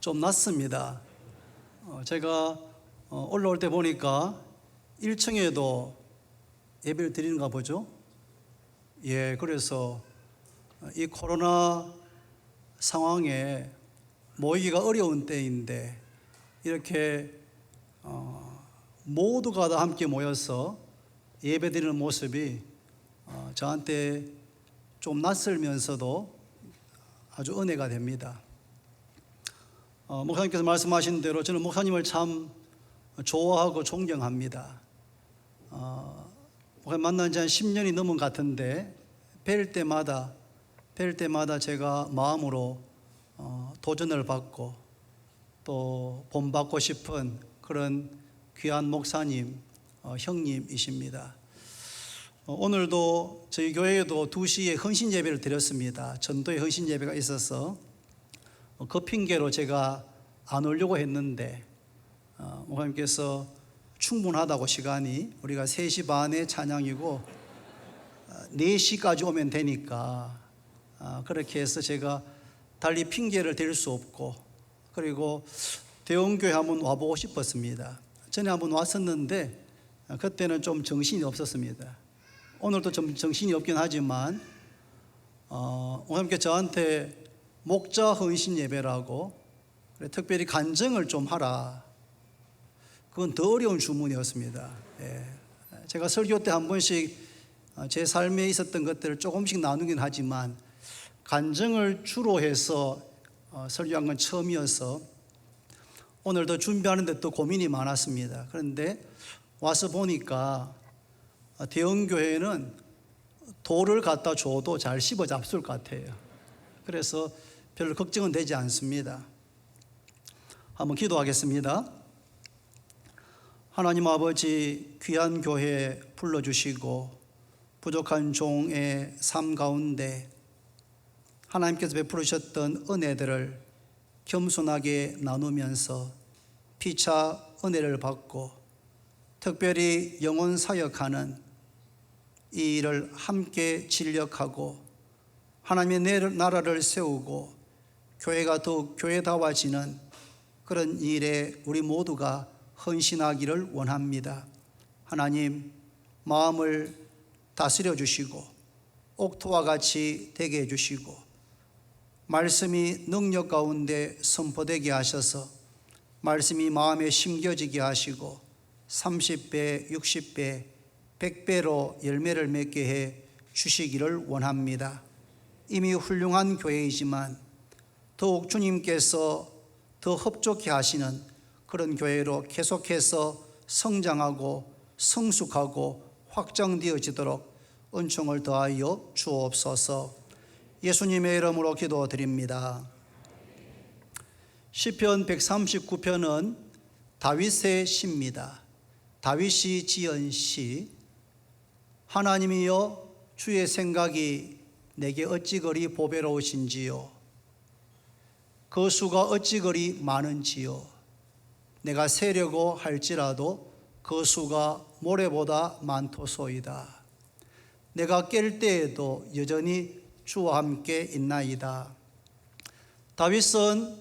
좀 낮습니다. 제가 올라올 때 보니까 1층에도 예배를 드리는가 보죠. 예, 그래서 이 코로나 상황에 모이기가 어려운 때인데 이렇게 모두가 다 함께 모여서 예배 드리는 모습이 저한테 좀 낯설면서도 아주 은혜가 됩니다. 목사님께서 말씀하신 대로 저는 목사님을 참 좋아하고 존경합니다. 목사님 만난 지 한 10년이 넘은 것 같은데 뵐 때마다 제가 마음으로 도전을 받고 또 본받고 싶은 그런 귀한 목사님, 형님이십니다. 오늘도 저희 교회에도 2시에 헌신 예배를 드렸습니다. 전도의 헌신 예배가 있어서 그 핑계로 제가 안 오려고 했는데 목사님께서 충분하다고 시간이 우리가 3시 반에 찬양이고 4시까지 오면 되니까 그렇게 해서 제가 달리 핑계를 댈 수 없고 그리고 대원교회 한번 와보고 싶었습니다. 전에 한번 왔었는데 그때는 좀 정신이 없었습니다. 오늘도 좀 정신이 없긴 하지만 목사님께 저한테 목자 헌신 예배라고 특별히 간증을 좀 하라. 그건 더 어려운 주문이었습니다. 예. 제가 설교 때 한 번씩 제 삶에 있었던 것들을 조금씩 나누긴 하지만 간증을 주로 해서 설교한 건 처음이어서 오늘도 준비하는데 또 고민이 많았습니다. 그런데 와서 보니까 대형교회는 돌을 갖다 줘도 잘 씹어 잡술 것 같아요. 그래서 별로 걱정은 되지 않습니다. 한번 기도하겠습니다. 하나님 아버지, 귀한 교회 불러주시고 부족한 종의 삶 가운데 하나님께서 베풀으셨던 은혜들을 겸손하게 나누면서 피차 은혜를 받고 특별히 영혼 사역하는 이 일을 함께 진력하고 하나님의 나라를 세우고 교회가 더욱 교회다워지는 그런 일에 우리 모두가 헌신하기를 원합니다. 하나님, 마음을 다스려 주시고 옥토와 같이 되게 해주시고 말씀이 능력 가운데 선포되게 하셔서 말씀이 마음에 심겨지게 하시고 30배, 60배, 100배로 열매를 맺게 해 주시기를 원합니다. 이미 훌륭한 교회이지만 더욱 주님께서 더 흡족해 하시는 그런 교회로 계속해서 성장하고 성숙하고 확장되어지도록 은총을 더하여 주옵소서. 예수님의 이름으로 기도드립니다. 시편 139편은 다윗의 시입니다. 다윗이 지은 시. 하나님이여, 주의 생각이 내게 어찌 그리 보배로우신지요. 그 수가 어찌 그리 많은지요. 내가 세려고 할지라도 그 수가 모래보다 많도소이다. 내가 깰 때에도 여전히 주와 함께 있나이다. 다윗은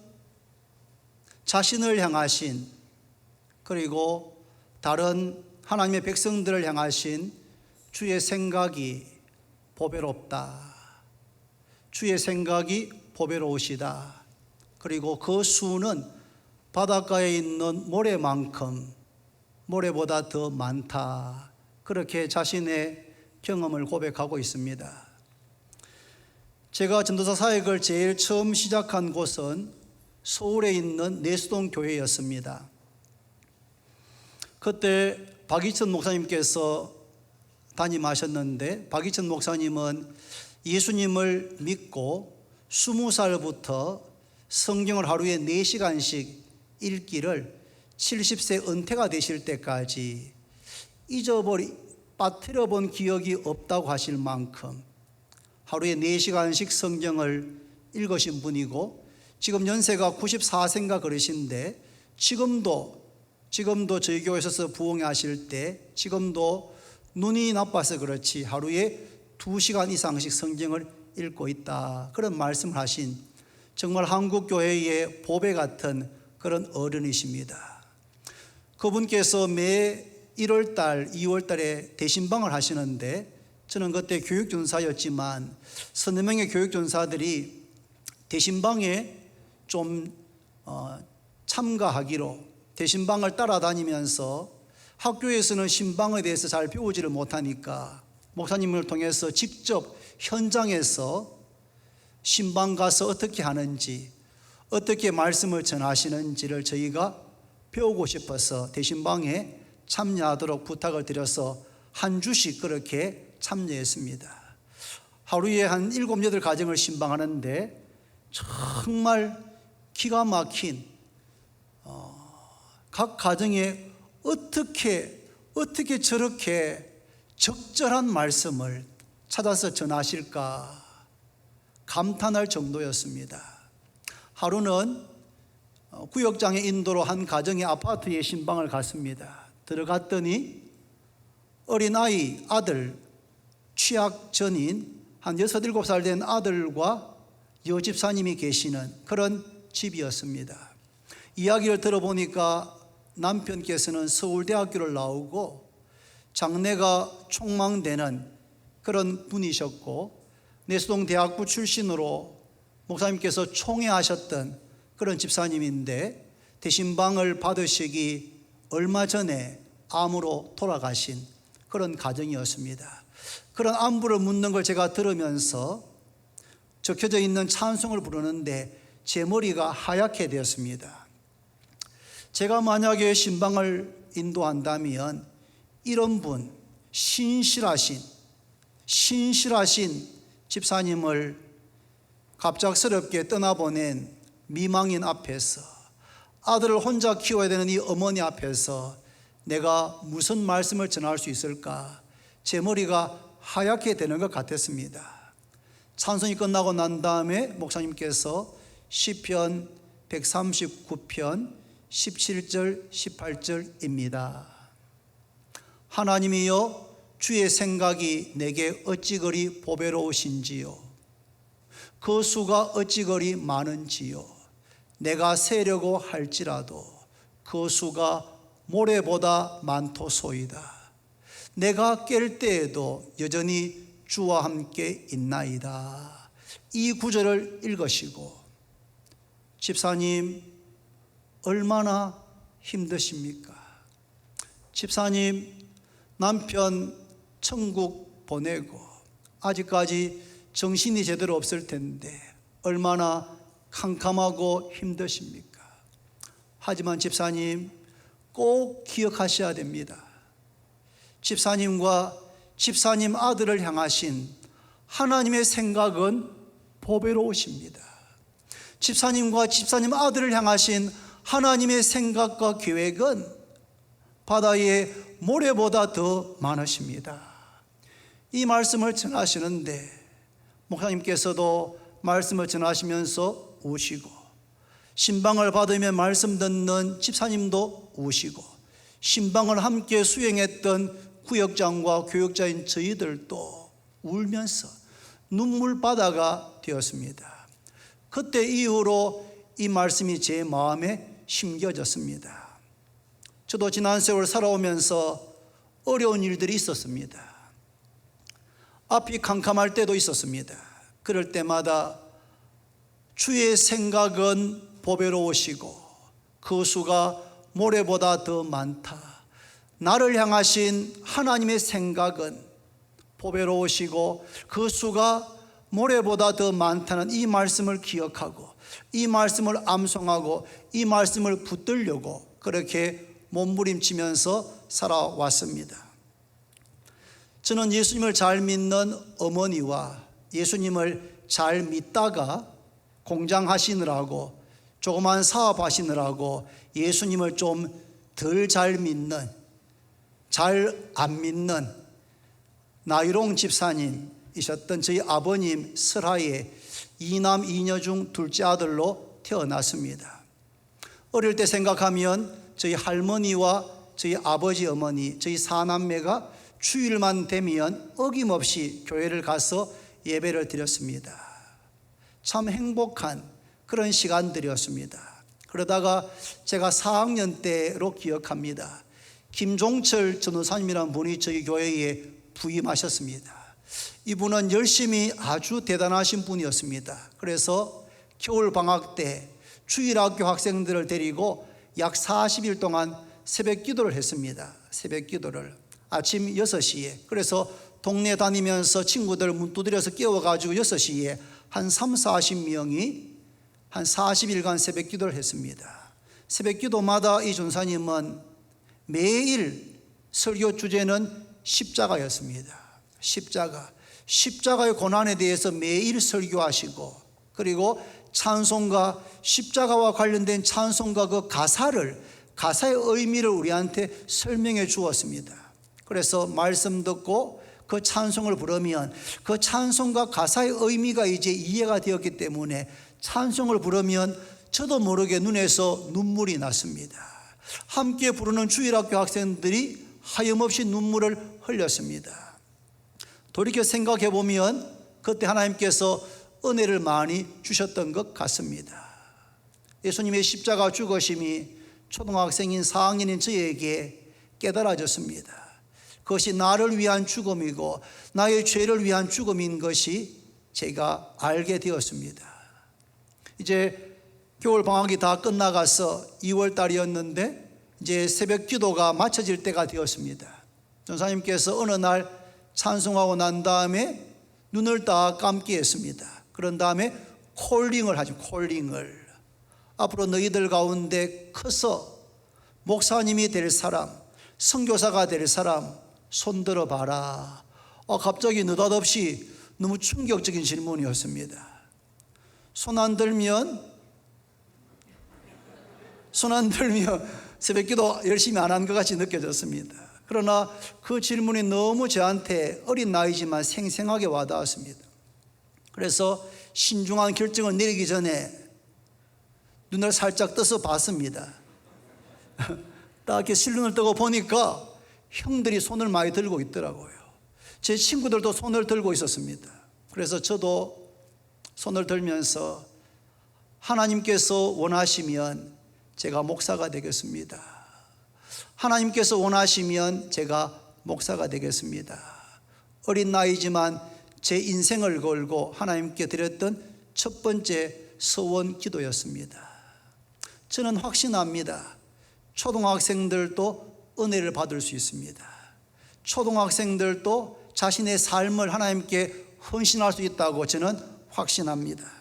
자신을 향하신 그리고 다른 하나님의 백성들을 향하신 주의 생각이 보배롭다. 주의 생각이 보배로우시다. 그리고 그 수는 바닷가에 있는 모래만큼 모래보다 더 많다. 그렇게 자신의 경험을 고백하고 있습니다. 제가 전도사 사역을 제일 처음 시작한 곳은 서울에 있는 내수동 교회였습니다. 그때 박이천 목사님께서 담임하셨는데 박이천 목사님은 예수님을 믿고 20살부터 성경을 하루에 4시간씩 읽기를 70세 은퇴가 되실 때까지 빠뜨려 본 기억이 없다고 하실 만큼 하루에 4시간씩 성경을 읽으신 분이고 지금 연세가 94세인가 그러신데 지금도 저희 교회에서 부흥회 하실 때 지금도 눈이 나빠서 그렇지 하루에 2시간 이상씩 성경을 읽고 있다. 그런 말씀을 하신 정말 한국교회의 보배 같은 그런 어른이십니다. 그분께서 매 1월달, 2월달에 대신방을 하시는데 저는 그때 교육전사였지만 서너 명의 교육전사들이 대신방에 좀 참가하기로 대신방을 따라다니면서 학교에서는 신방에 대해서 잘 배우지를 못하니까 목사님을 통해서 직접 현장에서 신방 가서 어떻게 하는지, 어떻게 말씀을 전하시는지를 저희가 배우고 싶어서 대신방에 참여하도록 부탁을 드려서 한 주씩 그렇게 참여했습니다. 하루에 한 7, 8가정을 신방하는데 정말 기가 막힌 각 가정에 어떻게 저렇게 적절한 말씀을 찾아서 전하실까 감탄할 정도였습니다. 하루는 구역장의 인도로 한 가정의 아파트에 신방을 갔습니다. 들어갔더니 어린아이 아들, 취학 전인 한 6, 7살 된 아들과 여집사님이 계시는 그런 집이었습니다. 이야기를 들어보니까 남편께서는 서울대학교를 나오고 장래가 촉망되는 그런 분이셨고 내수동대학부 출신으로 목사님께서 총회하셨던 그런 집사님인데 대신방을 받으시기 얼마 전에 암으로 돌아가신 그런 가정이었습니다. 그런 안부를 묻는 걸 제가 들으면서 적혀져 있는 찬송을 부르는데 제 머리가 하얗게 되었습니다. 제가 만약에 신방을 인도한다면 이런 분, 신실하신 집사님을 갑작스럽게 떠나보낸 미망인 앞에서 아들을 혼자 키워야 되는 이 어머니 앞에서 내가 무슨 말씀을 전할 수 있을까? 제 머리가 하얗게 되는 것 같았습니다. 찬송이 끝나고 난 다음에 목사님께서 시편 139편 17절 18절입니다. 하나님이여 주의 생각이 내게 어찌 그리 보배로우신지요 그 수가 어찌 그리 많은지요 내가 세려고 할지라도 그 수가 모래보다 많도소이다. 내가 깰 때에도 여전히 주와 함께 있나이다. 이 구절을 읽으시고 집사님 얼마나 힘드십니까? 집사님 남편 천국 보내고 아직까지 정신이 제대로 없을 텐데 얼마나 캄캄하고 힘드십니까? 하지만 집사님 꼭 기억하셔야 됩니다. 집사님과 집사님 아들을 향하신 하나님의 생각은 보배로우십니다. 집사님과 집사님 아들을 향하신 하나님의 생각과 계획은 바다의 모래보다 더 많으십니다. 이 말씀을 전하시는데 목사님께서도 말씀을 전하시면서 우시고 신방을 받으며 말씀 듣는 집사님도 우시고 신방을 함께 수행했던 구역장과 교역자인 저희들도 울면서 눈물바다가 되었습니다. 그때 이후로 이 말씀이 제 마음에 심겨졌습니다. 저도 지난 세월 살아오면서 어려운 일들이 있었습니다. 앞이 캄캄할 때도 있었습니다. 그럴 때마다 주의 생각은 보배로우시고 그 수가 모래보다 더 많다. 나를 향하신 하나님의 생각은 보배로우시고 그 수가 모래보다 더 많다는 이 말씀을 기억하고 이 말씀을 암송하고 이 말씀을 붙들려고 그렇게 몸부림치면서 살아왔습니다. 저는 예수님을 잘 믿는 어머니와 예수님을 잘 믿다가 공장 하시느라고 조그만 사업 하시느라고 예수님을 좀 덜 잘 믿는, 잘 안 믿는 나이롱 집사님이셨던 저희 아버님 설하의 2남 2녀 중 둘째 아들로 태어났습니다. 어릴 때 생각하면 저희 할머니와 저희 아버지 어머니, 저희 사남매가 주일만 되면 어김없이 교회를 가서 예배를 드렸습니다. 참 행복한 그런 시간들이었습니다. 그러다가 제가 4학년 때로 기억합니다. 김종철 전도사님이라는 분이 저희 교회에 부임하셨습니다. 이분은 열심히 아주 대단하신 분이었습니다. 그래서 겨울 방학 때 주일학교 학생들을 데리고 약 40일 동안 새벽 기도를 했습니다. 새벽 기도를 아침 6시에. 그래서 동네 다니면서 친구들 문 두드려서 깨워가지고 6시에 한 3, 40명이 한 40일간 새벽 기도를 했습니다. 새벽 기도마다 이 전사님은 매일 설교 주제는 십자가였습니다. 십자가의 고난에 대해서 매일 설교하시고, 그리고 찬송가, 십자가와 관련된 찬송가 그 가사의 의미를 우리한테 설명해 주었습니다. 그래서 말씀 듣고 그 찬송을 부르면 그 찬송가 가사의 의미가 이제 이해가 되었기 때문에 찬송을 부르면 저도 모르게 눈에서 눈물이 났습니다. 함께 부르는 주일학교 학생들이 하염없이 눈물을 흘렸습니다. 돌이켜 생각해 보면 그때 하나님께서 은혜를 많이 주셨던 것 같습니다. 예수님의 십자가 죽으심이 초등학생인 4학년인 저에게 깨달아졌습니다. 그것이 나를 위한 죽음이고 나의 죄를 위한 죽음인 것이 제가 알게 되었습니다. 이제 겨울 방학이 다 끝나가서 2월 달이었는데 이제 새벽 기도가 마쳐질 때가 되었습니다. 전사님께서 어느 날 찬송하고 난 다음에 눈을 다 감게 했습니다. 그런 다음에 콜링을 하죠. 콜링을. 앞으로 너희들 가운데 커서 목사님이 될 사람, 선교사가 될 사람 손들어 봐라. 갑자기 느닷없이 너무 충격적인 질문이었습니다. 손 안 들면 새벽 기도 열심히 안 한 것 같이 느껴졌습니다. 그러나 그 질문이 너무 저한테 어린 나이지만 생생하게 와닿았습니다. 그래서 신중한 결정을 내리기 전에 눈을 살짝 떠서 봤습니다. 딱 이렇게 실눈을 뜨고 보니까 형들이 손을 많이 들고 있더라고요. 제 친구들도 손을 들고 있었습니다. 그래서 저도 손을 들면서 하나님께서 원하시면 제가 목사가 되겠습니다. 하나님께서 원하시면 제가 목사가 되겠습니다. 어린 나이지만 제 인생을 걸고 하나님께 드렸던 첫 번째 서원 기도였습니다. 저는 확신합니다. 초등학생들도 은혜를 받을 수 있습니다. 초등학생들도 자신의 삶을 하나님께 헌신할 수 있다고 저는 확신합니다.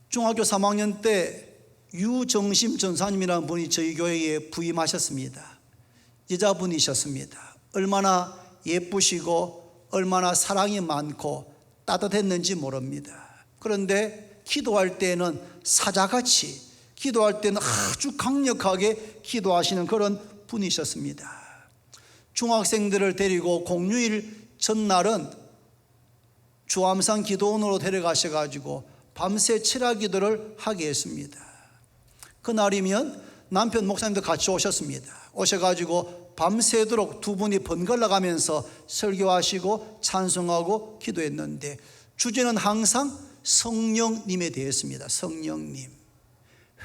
중학교 3학년 때 유정심 전사님이라는 분이 저희 교회에 부임하셨습니다. 여자분이셨습니다. 얼마나 예쁘시고 얼마나 사랑이 많고 따뜻했는지 모릅니다. 그런데 기도할 때는 사자같이, 기도할 때는 아주 강력하게 기도하시는 그런 분이셨습니다. 중학생들을 데리고 공휴일 전날은 주암산 기도원으로 데려가셔가지고 밤새 철야 기도를 하게 했습니다. 그날이면 남편 목사님도 같이 오셨습니다. 오셔가지고 밤새도록 두 분이 번갈아 가면서 설교하시고 찬송하고 기도했는데 주제는 항상 성령님에 대해서입니다. 성령님.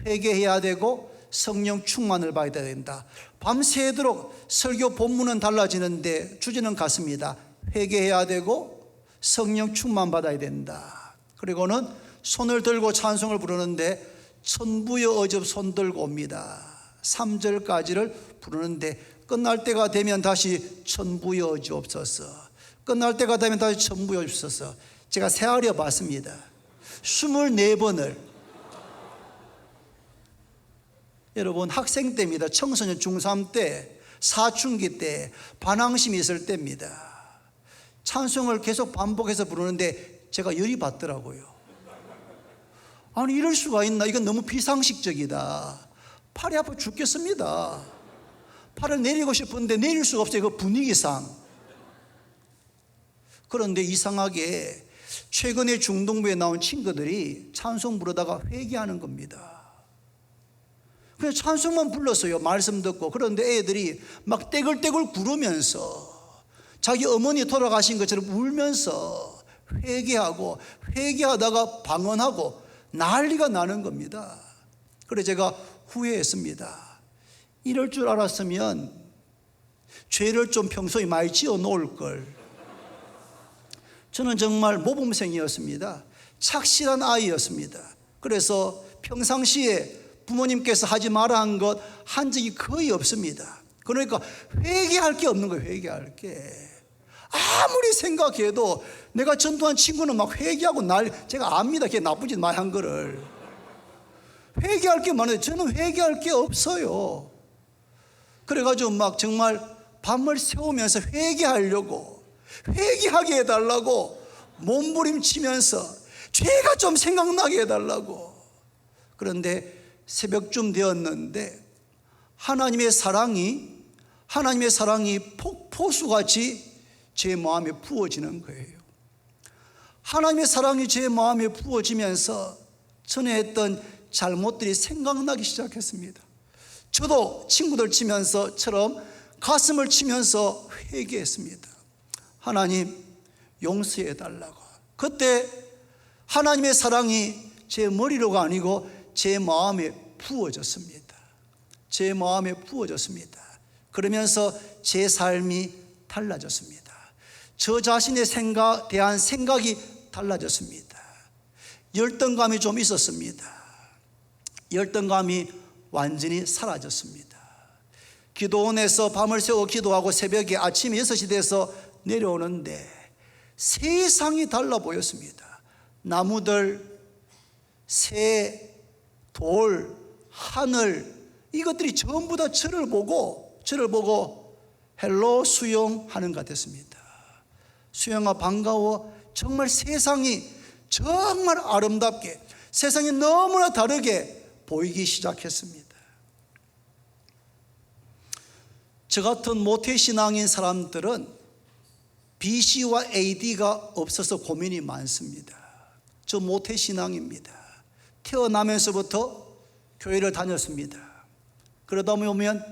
회개해야 되고 성령 충만을 받아야 된다. 밤새도록 설교 본문은 달라지는데 주제는 같습니다. 회개해야 되고 성령 충만 받아야 된다. 그리고는 손을 들고 찬송을 부르는데 천부여 어접 손 들고 옵니다. 3절까지를 부르는데 끝날 때가 되면 다시 천부여 어지옵소서, 끝날 때가 되면 다시 천부여 어지옵소서. 제가 세아려 봤습니다. 24번을. 여러분, 학생 때입니다. 청소년 중3 때, 사춘기 때, 반항심이 있을 때입니다. 찬송을 계속 반복해서 부르는데 제가 열이 받더라고요. 아니, 이럴 수가 있나? 이건 너무 비상식적이다. 팔이 아파 죽겠습니다. 팔을 내리고 싶은데 내릴 수가 없어요. 그 분위기상. 그런데 이상하게 최근에 중동부에 나온 친구들이 찬송 부르다가 회개하는 겁니다. 그냥 찬송만 불렀어요. 말씀 듣고. 그런데 애들이 막 떼굴떼굴 구르면서 자기 어머니 돌아가신 것처럼 울면서 회개하다가 방언하고 난리가 나는 겁니다. 그래서 제가 후회했습니다. 이럴 줄 알았으면 죄를 좀 평소에 많이 지어 놓을 걸. 저는 정말 모범생이었습니다. 착실한 아이였습니다. 그래서 평상시에 부모님께서 하지 마라 한 것 한 적이 거의 없습니다. 그러니까 회개할 게 없는 거예요. 회개할 게. 아무리 생각해도 내가 전도한 친구는 막 회개하고 제가 압니다. 걔 나쁜 짓 많이 한 거를. 회개할 게 많은데 저는 회개할 게 없어요. 그래가지고 막 정말 밤을 새우면서 회개하게 해달라고 몸부림치면서 죄가 좀 생각나게 해달라고. 그런데 새벽쯤 되었는데 하나님의 사랑이 폭포수같이 제 마음에 부어지는 거예요. 하나님의 사랑이 제 마음에 부어지면서 전에 했던 잘못들이 생각나기 시작했습니다. 저도 친구들 치면서처럼 가슴을 치면서 회개했습니다. 하나님 용서해 달라고. 그때 하나님의 사랑이 제 머리로가 아니고 제 마음에 부어졌습니다. 제 마음에 부어졌습니다. 그러면서 제 삶이 달라졌습니다. 저 자신의 대한 생각이 달라졌습니다. 열등감이 좀 있었습니다. 열등감이 완전히 사라졌습니다. 기도원에서 밤을 새워 기도하고 새벽에 아침 6시 돼서 내려오는데 세상이 달라 보였습니다. 나무들, 새, 돌, 하늘, 이것들이 전부 다 저를 보고 헬로 수영하는 것 같았습니다. 수영아 반가워. 정말 세상이 정말 아름답게, 세상이 너무나 다르게 보이기 시작했습니다. 저 같은 모태신앙인 사람들은 BC와 AD가 없어서 고민이 많습니다. 저 모태신앙입니다. 태어나면서부터 교회를 다녔습니다. 그러다 보면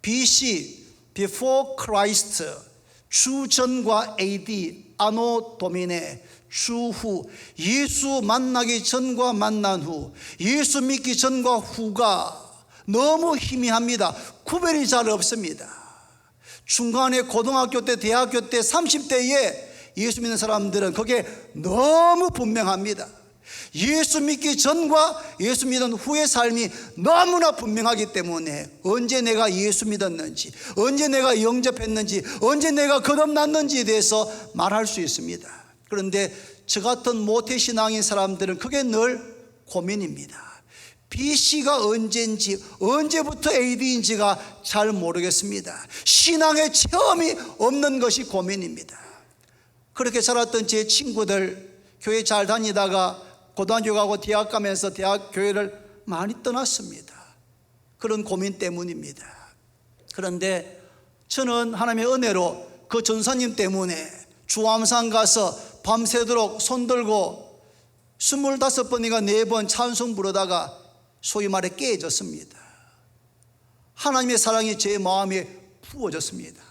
BC, Before Christ, 주전과 AD, 아노 도미네, 주후, 예수 만나기 전과 만난 후, 예수 믿기 전과 후가 너무 희미합니다. 구별이 잘 없습니다. 중간에 고등학교 때, 대학교 때, 30대에 예수 믿는 사람들은 그게 너무 분명합니다. 예수 믿기 전과 예수 믿은 후의 삶이 너무나 분명하기 때문에 언제 내가 예수 믿었는지, 언제 내가 영접했는지, 언제 내가 거듭났는지에 대해서 말할 수 있습니다. 그런데 저 같은 모태신앙인 사람들은 그게 늘 고민입니다. BC가 언제인지, 언제부터 AD인지가 잘 모르겠습니다. 신앙의 체험이 없는 것이 고민입니다. 그렇게 자랐던 제 친구들, 교회 잘 다니다가 고등학교 가고 대학 가면서 대학 교회를 많이 떠났습니다. 그런 고민 때문입니다. 그런데 저는 하나님의 은혜로 그 전사님 때문에 주암산 가서 밤새도록 손들고 25번인가 4번 찬송 부르다가 소위 말해 깨졌습니다. 하나님의 사랑이 제 마음에 부어졌습니다.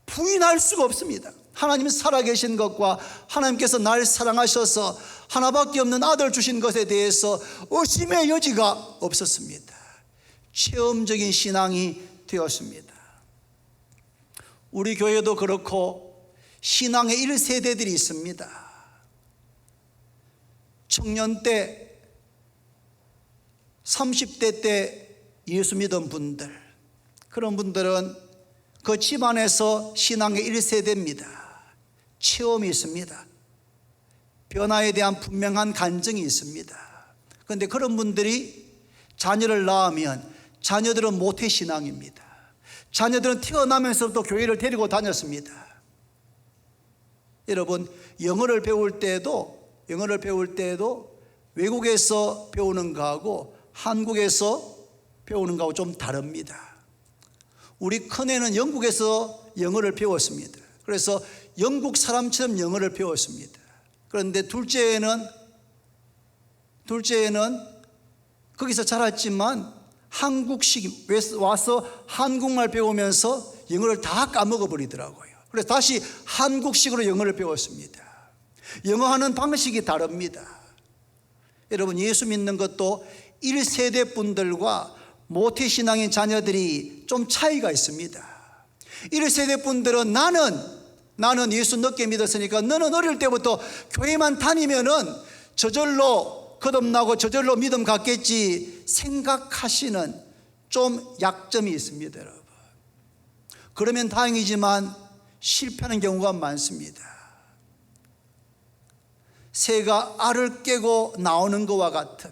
부인할 수가 없습니다. 하나님은 살아계신 것과 하나님께서 날 사랑하셔서 하나밖에 없는 아들 주신 것에 대해서 의심의 여지가 없었습니다. 체험적인 신앙이 되었습니다. 우리 교회도 그렇고 신앙의 1세대들이 있습니다. 청년 때, 30대 때 예수 믿은 분들, 그런 분들은 그 집안에서 신앙의 1세대입니다. 체험이 있습니다. 변화에 대한 분명한 간증이 있습니다. 그런데 그런 분들이 자녀를 낳으면 자녀들은 모태신앙입니다. 자녀들은 태어나면서부터 교회를 데리고 다녔습니다. 여러분, 영어를 배울 때도 외국에서 배우는 거하고 한국에서 배우는 거하고 좀 다릅니다. 우리 큰애는 영국에서 영어를 배웠습니다. 그래서 영국 사람처럼 영어를 배웠습니다. 그런데 둘째는 거기서 자랐지만 한국식 와서 한국말 배우면서 영어를 다 까먹어 버리더라고요. 그래서 다시 한국식으로 영어를 배웠습니다. 영어하는 방식이 다릅니다. 여러분, 예수 믿는 것도 1세대 분들과 모태신앙인 자녀들이 좀 차이가 있습니다. 1세대 분들은 나는 예수 늦게 믿었으니까 너는 어릴 때부터 교회만 다니면은 저절로 거듭나고 저절로 믿음 갖겠지 생각하시는 좀 약점이 있습니다, 여러분. 그러면 다행이지만 실패하는 경우가 많습니다. 새가 알을 깨고 나오는 것과 같은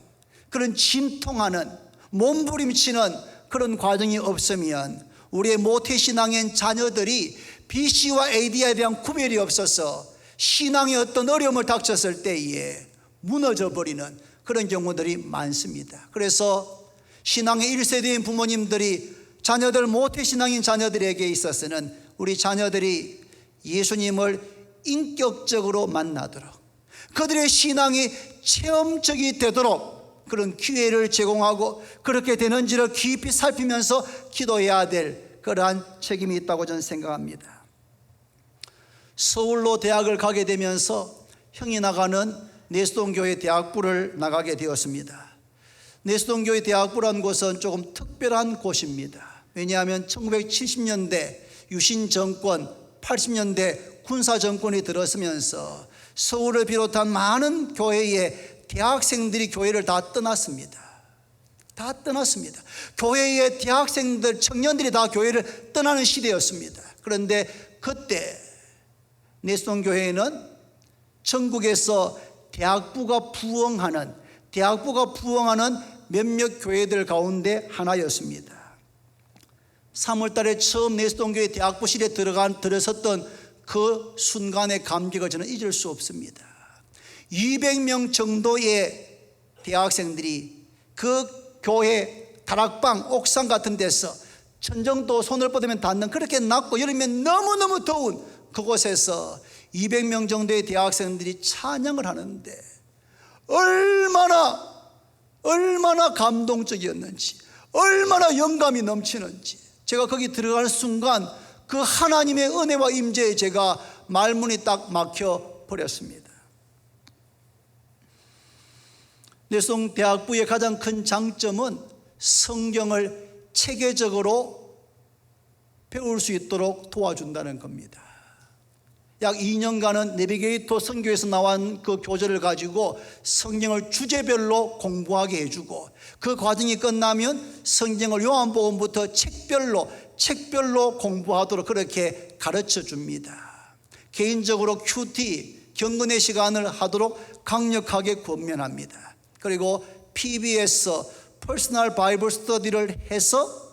그런 진통하는 몸부림치는 그런 과정이 없으면 우리의 모태신앙인 자녀들이 BC와 AD에 대한 구별이 없어서 신앙의 어떤 어려움을 닥쳤을 때에 무너져 버리는 그런 경우들이 많습니다. 그래서 신앙의 1세대인 부모님들이 자녀들, 모태신앙인 자녀들에게 있어서는 우리 자녀들이 예수님을 인격적으로 만나도록, 그들의 신앙이 체험적이 되도록 그런 기회를 제공하고 그렇게 되는지를 깊이 살피면서 기도해야 될 그러한 책임이 있다고 저는 생각합니다. 서울로 대학을 가게 되면서 형이 나가는 내수동교회 대학부를 나가게 되었습니다. 내수동교회 대학부라는 곳은 조금 특별한 곳입니다. 왜냐하면 1970년대 유신 정권, 80년대 군사 정권이 들어서면서 서울을 비롯한 많은 교회의 대학생들이 교회를 다 떠났습니다. 교회의 대학생들, 청년들이 다 교회를 떠나는 시대였습니다. 그런데 그때 내수동교회는 전국에서 대학부가 부흥하는 몇몇 교회들 가운데 하나였습니다. 3월 달에 처음 내수동교회 대학부실에 들어섰던 그 순간의 감격을 저는 잊을 수 없습니다. 200명 정도의 대학생들이 그 교회 다락방 옥상 같은 데서 천정도 손을 뻗으면 닿는 그렇게 낮고 여름에 너무너무 더운 그곳에서 200명 정도의 대학생들이 찬양을 하는데 얼마나 감동적이었는지, 얼마나 영감이 넘치는지, 제가 거기 들어가는 순간 그 하나님의 은혜와 임재에 제가 말문이 딱 막혀 버렸습니다. 내수동대학부의 가장 큰 장점은 성경을 체계적으로 배울 수 있도록 도와준다는 겁니다. 약 2년간은 내비게이터 선교에서 나온 그 교재를 가지고 성경을 주제별로 공부하게 해주고, 그 과정이 끝나면 성경을 요한복음부터 책별로 공부하도록 그렇게 가르쳐 줍니다. 개인적으로 큐티, 경건의 시간을 하도록 강력하게 권면합니다. 그리고 PBS 퍼스널 바이블 스터디를 해서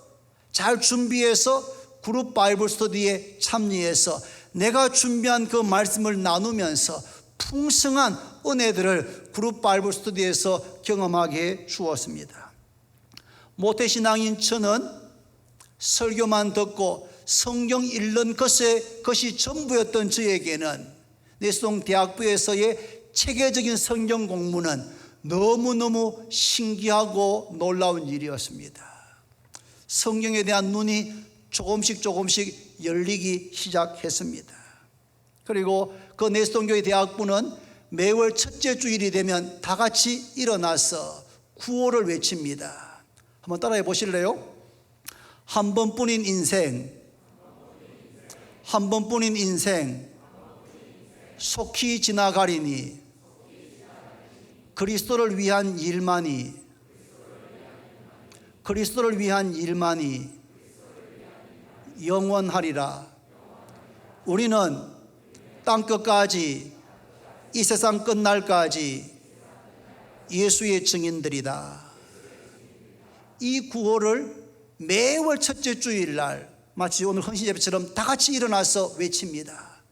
잘 준비해서 그룹 바이블 스터디에 참여해서 내가 준비한 그 말씀을 나누면서 풍성한 은혜들을 그룹 바이블 스터디에서 경험하게 주었습니다. 모태신앙인 저는 설교만 듣고 성경 읽는 것이 전부였던 저에게는 내수동대학부에서의 체계적인 성경 공부는 너무너무 신기하고 놀라운 일이었습니다. 성경에 대한 눈이 조금씩 열리기 시작했습니다. 그리고 그 내수동교회 대학부는 매월 첫째 주일이 되면 다 같이 일어나서 구호를 외칩니다. 한번 따라해 보실래요? 한 번뿐인 인생, 속히 지나가리니 그리스도를 위한 일만이 영원하리라. 우리는 땅끝까지, 이 세상 끝날까지 예수의 증인들이다. 이 구호를 매월 첫째 주일날 마치 오늘 헌신예배처럼 다 같이 일어나서 외칩니다.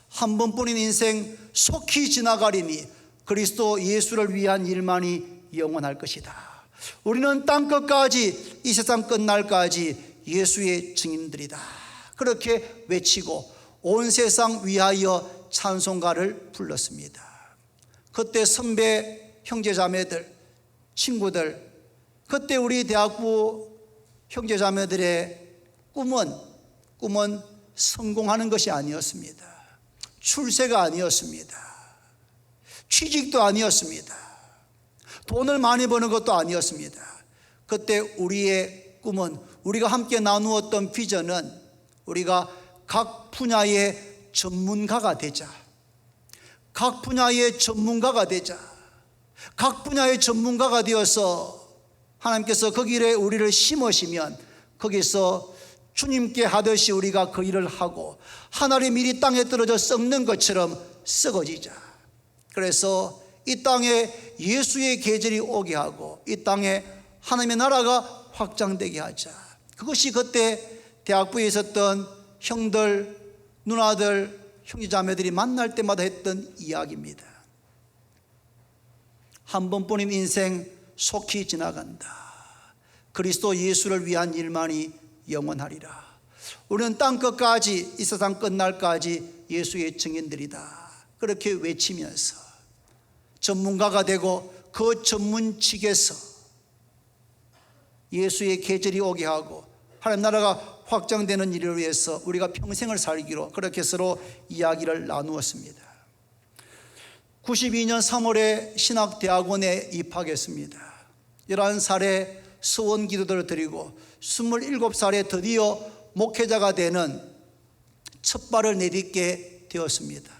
한 번뿐인 인생 속히 지나가리니 그리스도 예수를 위한 일만이 영원할 것이다. 우리는 땅끝까지, 이 세상 끝날까지 예수의 증인들이다. 그렇게 외치고 온 세상 위하여 찬송가를 불렀습니다. 그때 선배 형제자매들, 친구들, 그때 우리 대학부 형제자매들의 꿈은 성공하는 것이 아니었습니다. 출세가 아니었습니다. 취직도 아니었습니다. 돈을 많이 버는 것도 아니었습니다. 그때 우리의 꿈은, 우리가 함께 나누었던 비전은 우리가 각 분야의 전문가가 되자. 각 분야의 전문가가 되자. 각 분야의 전문가가 되어서 하나님께서 그 길에 우리를 심으시면 거기서 주님께 하듯이 우리가 그 일을 하고 하늘의 밀이 땅에 떨어져 썩는 것처럼 썩어지자. 그래서 이 땅에 예수의 계절이 오게 하고 이 땅에 하나님의 나라가 확장되게 하자. 그것이 그때 대학부에 있었던 형들, 누나들, 형제자매들이 만날 때마다 했던 이야기입니다. 한 번뿐인 인생 속히 지나간다. 그리스도 예수를 위한 일만이 영원하리라. 우리는 땅끝까지, 이 세상 끝날까지 예수의 증인들이다. 그렇게 외치면서 전문가가 되고 그 전문직에서 예수의 계절이 오게 하고 하나님 나라가 확장되는 일을 위해서 우리가 평생을 살기로 그렇게 서로 이야기를 나누었습니다. 92년 3월에 신학대학원에 입학했습니다. 11살에 서원 기도를 드리고 27살에 드디어 목회자가 되는 첫 발을 내딛게 되었습니다.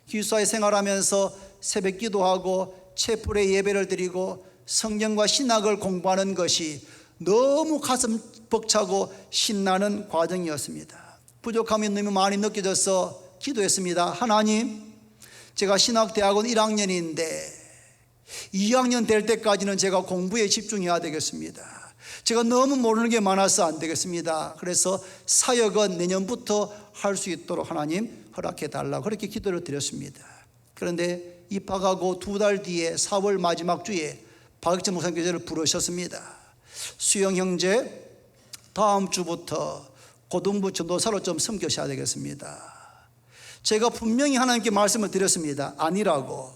기숙사에 생활하면서 새벽 기도하고 채플에 예배를 드리고 성경과 신학을 공부하는 것이 너무 가슴 벅차고 신나는 과정이었습니다. 부족함이 너무 많이 느껴져서 기도했습니다. 하나님, 제가 신학대학원 1학년인데 2학년 될 때까지는 제가 공부에 집중해야 되겠습니다. 제가 너무 모르는 게 많아서 안 되겠습니다. 그래서 사역은 내년부터 할 수 있도록 하나님 허락해 달라고 그렇게 기도를 드렸습니다. 그런데 입학하고 2달 뒤에 4월 마지막 주에 박익천 목사님께서 부르셨습니다. 수영 형제, 다음 주부터 고등부 전도사로 좀 섬기셔야 되겠습니다. 제가 분명히 하나님께 말씀을 드렸습니다. 아니라고.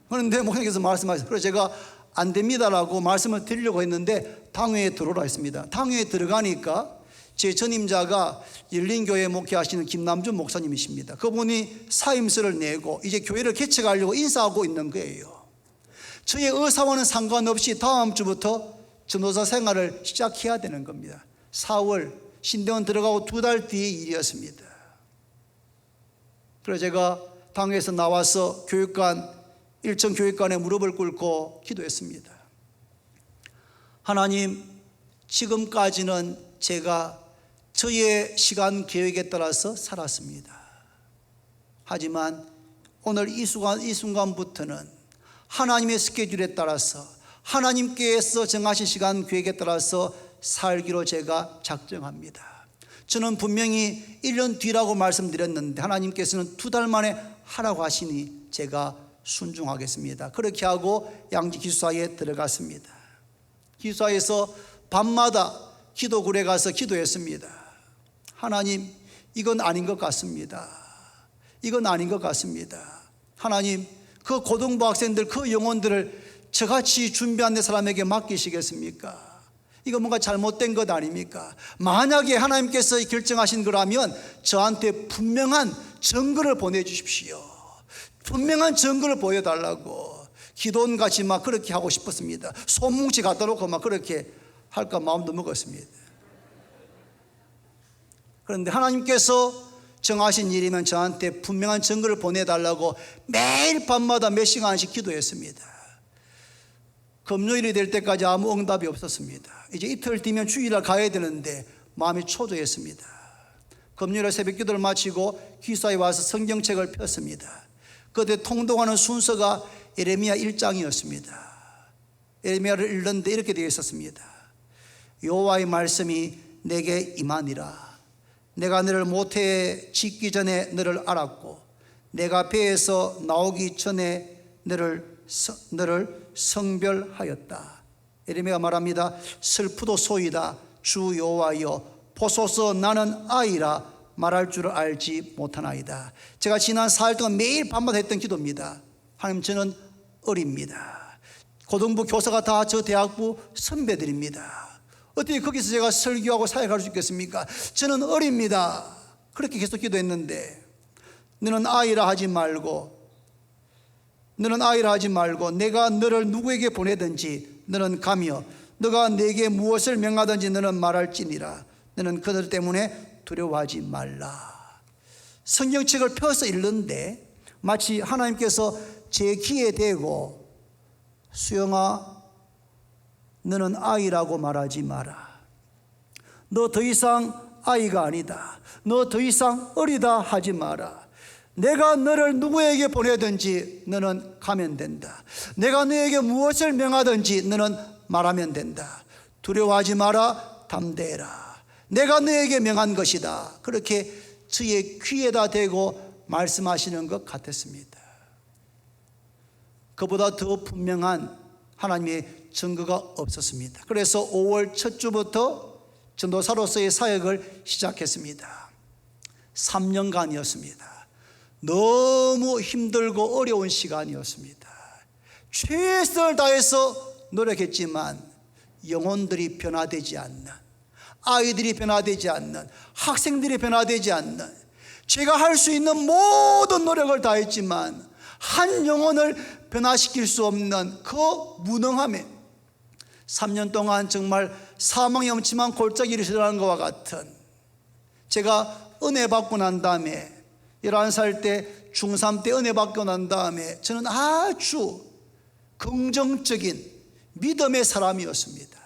그런데 목사님께서 말씀하셨어요. 그래서 제가 안 됩니다라고 말씀을 드리려고 했는데 당회에 들어오라 했습니다. 당회에 들어가니까 제 전임자가 열린교회 목회하시는 김남준 목사님이십니다. 그분이 사임서를 내고 이제 교회를 개척하려고 인사하고 있는 거예요. 저의 의사와는 상관없이 다음 주부터 전도사 생활을 시작해야 되는 겁니다. 4월 신대원 들어가고 2달 뒤의 일이었습니다. 그래서 제가 당회에서 나와서 교육관, 일천 교육관에 무릎을 꿇고 기도했습니다. 하나님, 지금까지는 제가 저의 시간 계획에 따라서 살았습니다. 하지만 오늘 이 순간부터는 하나님의 스케줄에 따라서 하나님께서 정하신 시간 계획에 따라서 살기로 제가 작정합니다. 저는 분명히 1년 뒤라고 말씀드렸는데 하나님께서는 2달 만에 하라고 하시니 제가 순종하겠습니다. 그렇게 하고 양지 기숙사에 들어갔습니다. 기숙사에서 밤마다 기도굴에 가서 기도했습니다. 하나님, 이건 아닌 것 같습니다. 이건 아닌 것 같습니다. 하나님, 그 고등부 학생들, 그 영혼들을 저같이 준비한 내 사람에게 맡기시겠습니까? 이거 뭔가 잘못된 것 아닙니까? 만약에 하나님께서 결정하신 거라면 저한테 분명한 증거를 보내주십시오. 분명한 증거를 보여달라고 기도원같이 막 그렇게 하고 싶었습니다. 손뭉치 갖다 놓고 막 그렇게 할까 마음도 먹었습니다. 그런데 하나님께서 정하신 일이면 저한테 분명한 증거를 보내달라고 매일 밤마다 몇 시간씩 기도했습니다. 금요일이 될 때까지 아무 응답이 없었습니다. 이제 이틀 뒤면 주일날 가야 되는데 마음이 초조했습니다. 금요일에 새벽 기도를 마치고 기숙사에 와서 성경책을 폈습니다. 그때 통독하는 순서가 예레미야 1장이었습니다. 예레미야를 읽는데 이렇게 되어 있었습니다. 여호와의 말씀이 내게 임하니라. 내가 너를 모태에 짓기 전에 너를 알았고 내가 배에서 나오기 전에 너를 성별하였다. 예레미야가 말합니다. 슬프도소이다. 주 여호와여 보소서 나는 아이라 말할 줄을 알지 못하나이다. 제가 지난 4일 동안 매일 밤마다 했던 기도입니다. 하나님, 저는 어립니다. 고등부 교사가 다 저 대학부 선배들입니다. 어떻게 거기서 제가 설교하고 사역할 수 있겠습니까? 저는 어립니다. 그렇게 계속 기도했는데 너는 아이라 하지 말고 너는 아이라 하지 말고 내가 너를 누구에게 보내든지 너는 가며 너가 내게 무엇을 명하든지 너는 말할지니라. 너는 그들 때문에 두려워하지 말라. 성경책을 펴서 읽는데 마치 하나님께서 제 귀에 대고 수영아 너는 아이라고 말하지 마라. 너 더 이상 아이가 아니다. 너 더 이상 어리다 하지 마라. 내가 너를 누구에게 보내든지 너는 가면 된다. 내가 너에게 무엇을 명하든지 너는 말하면 된다. 두려워하지 마라. 담대해라. 내가 너에게 명한 것이다. 그렇게 저의 귀에다 대고 말씀하시는 것 같았습니다. 그보다 더 분명한 하나님의 증거가 없었습니다. 그래서 5월 첫 주부터 전도사로서의 사역을 시작했습니다. 3년간이었습니다. 너무 힘들고 어려운 시간이었습니다. 최선을 다해서 노력했지만 영혼들이 변화되지 않는, 아이들이 변화되지 않는, 학생들이 변화되지 않는, 제가 할 수 있는 모든 노력을 다했지만 한 영혼을 변화시킬 수 없는 그 무능함에 3년 동안 정말 사망이 엄침한 골짜기를 지나는 것과 같은, 제가 은혜 받고 난 다음에 11살 때 중3 때 은혜 받고 난 다음에 저는 아주 긍정적인 믿음의 사람이었습니다.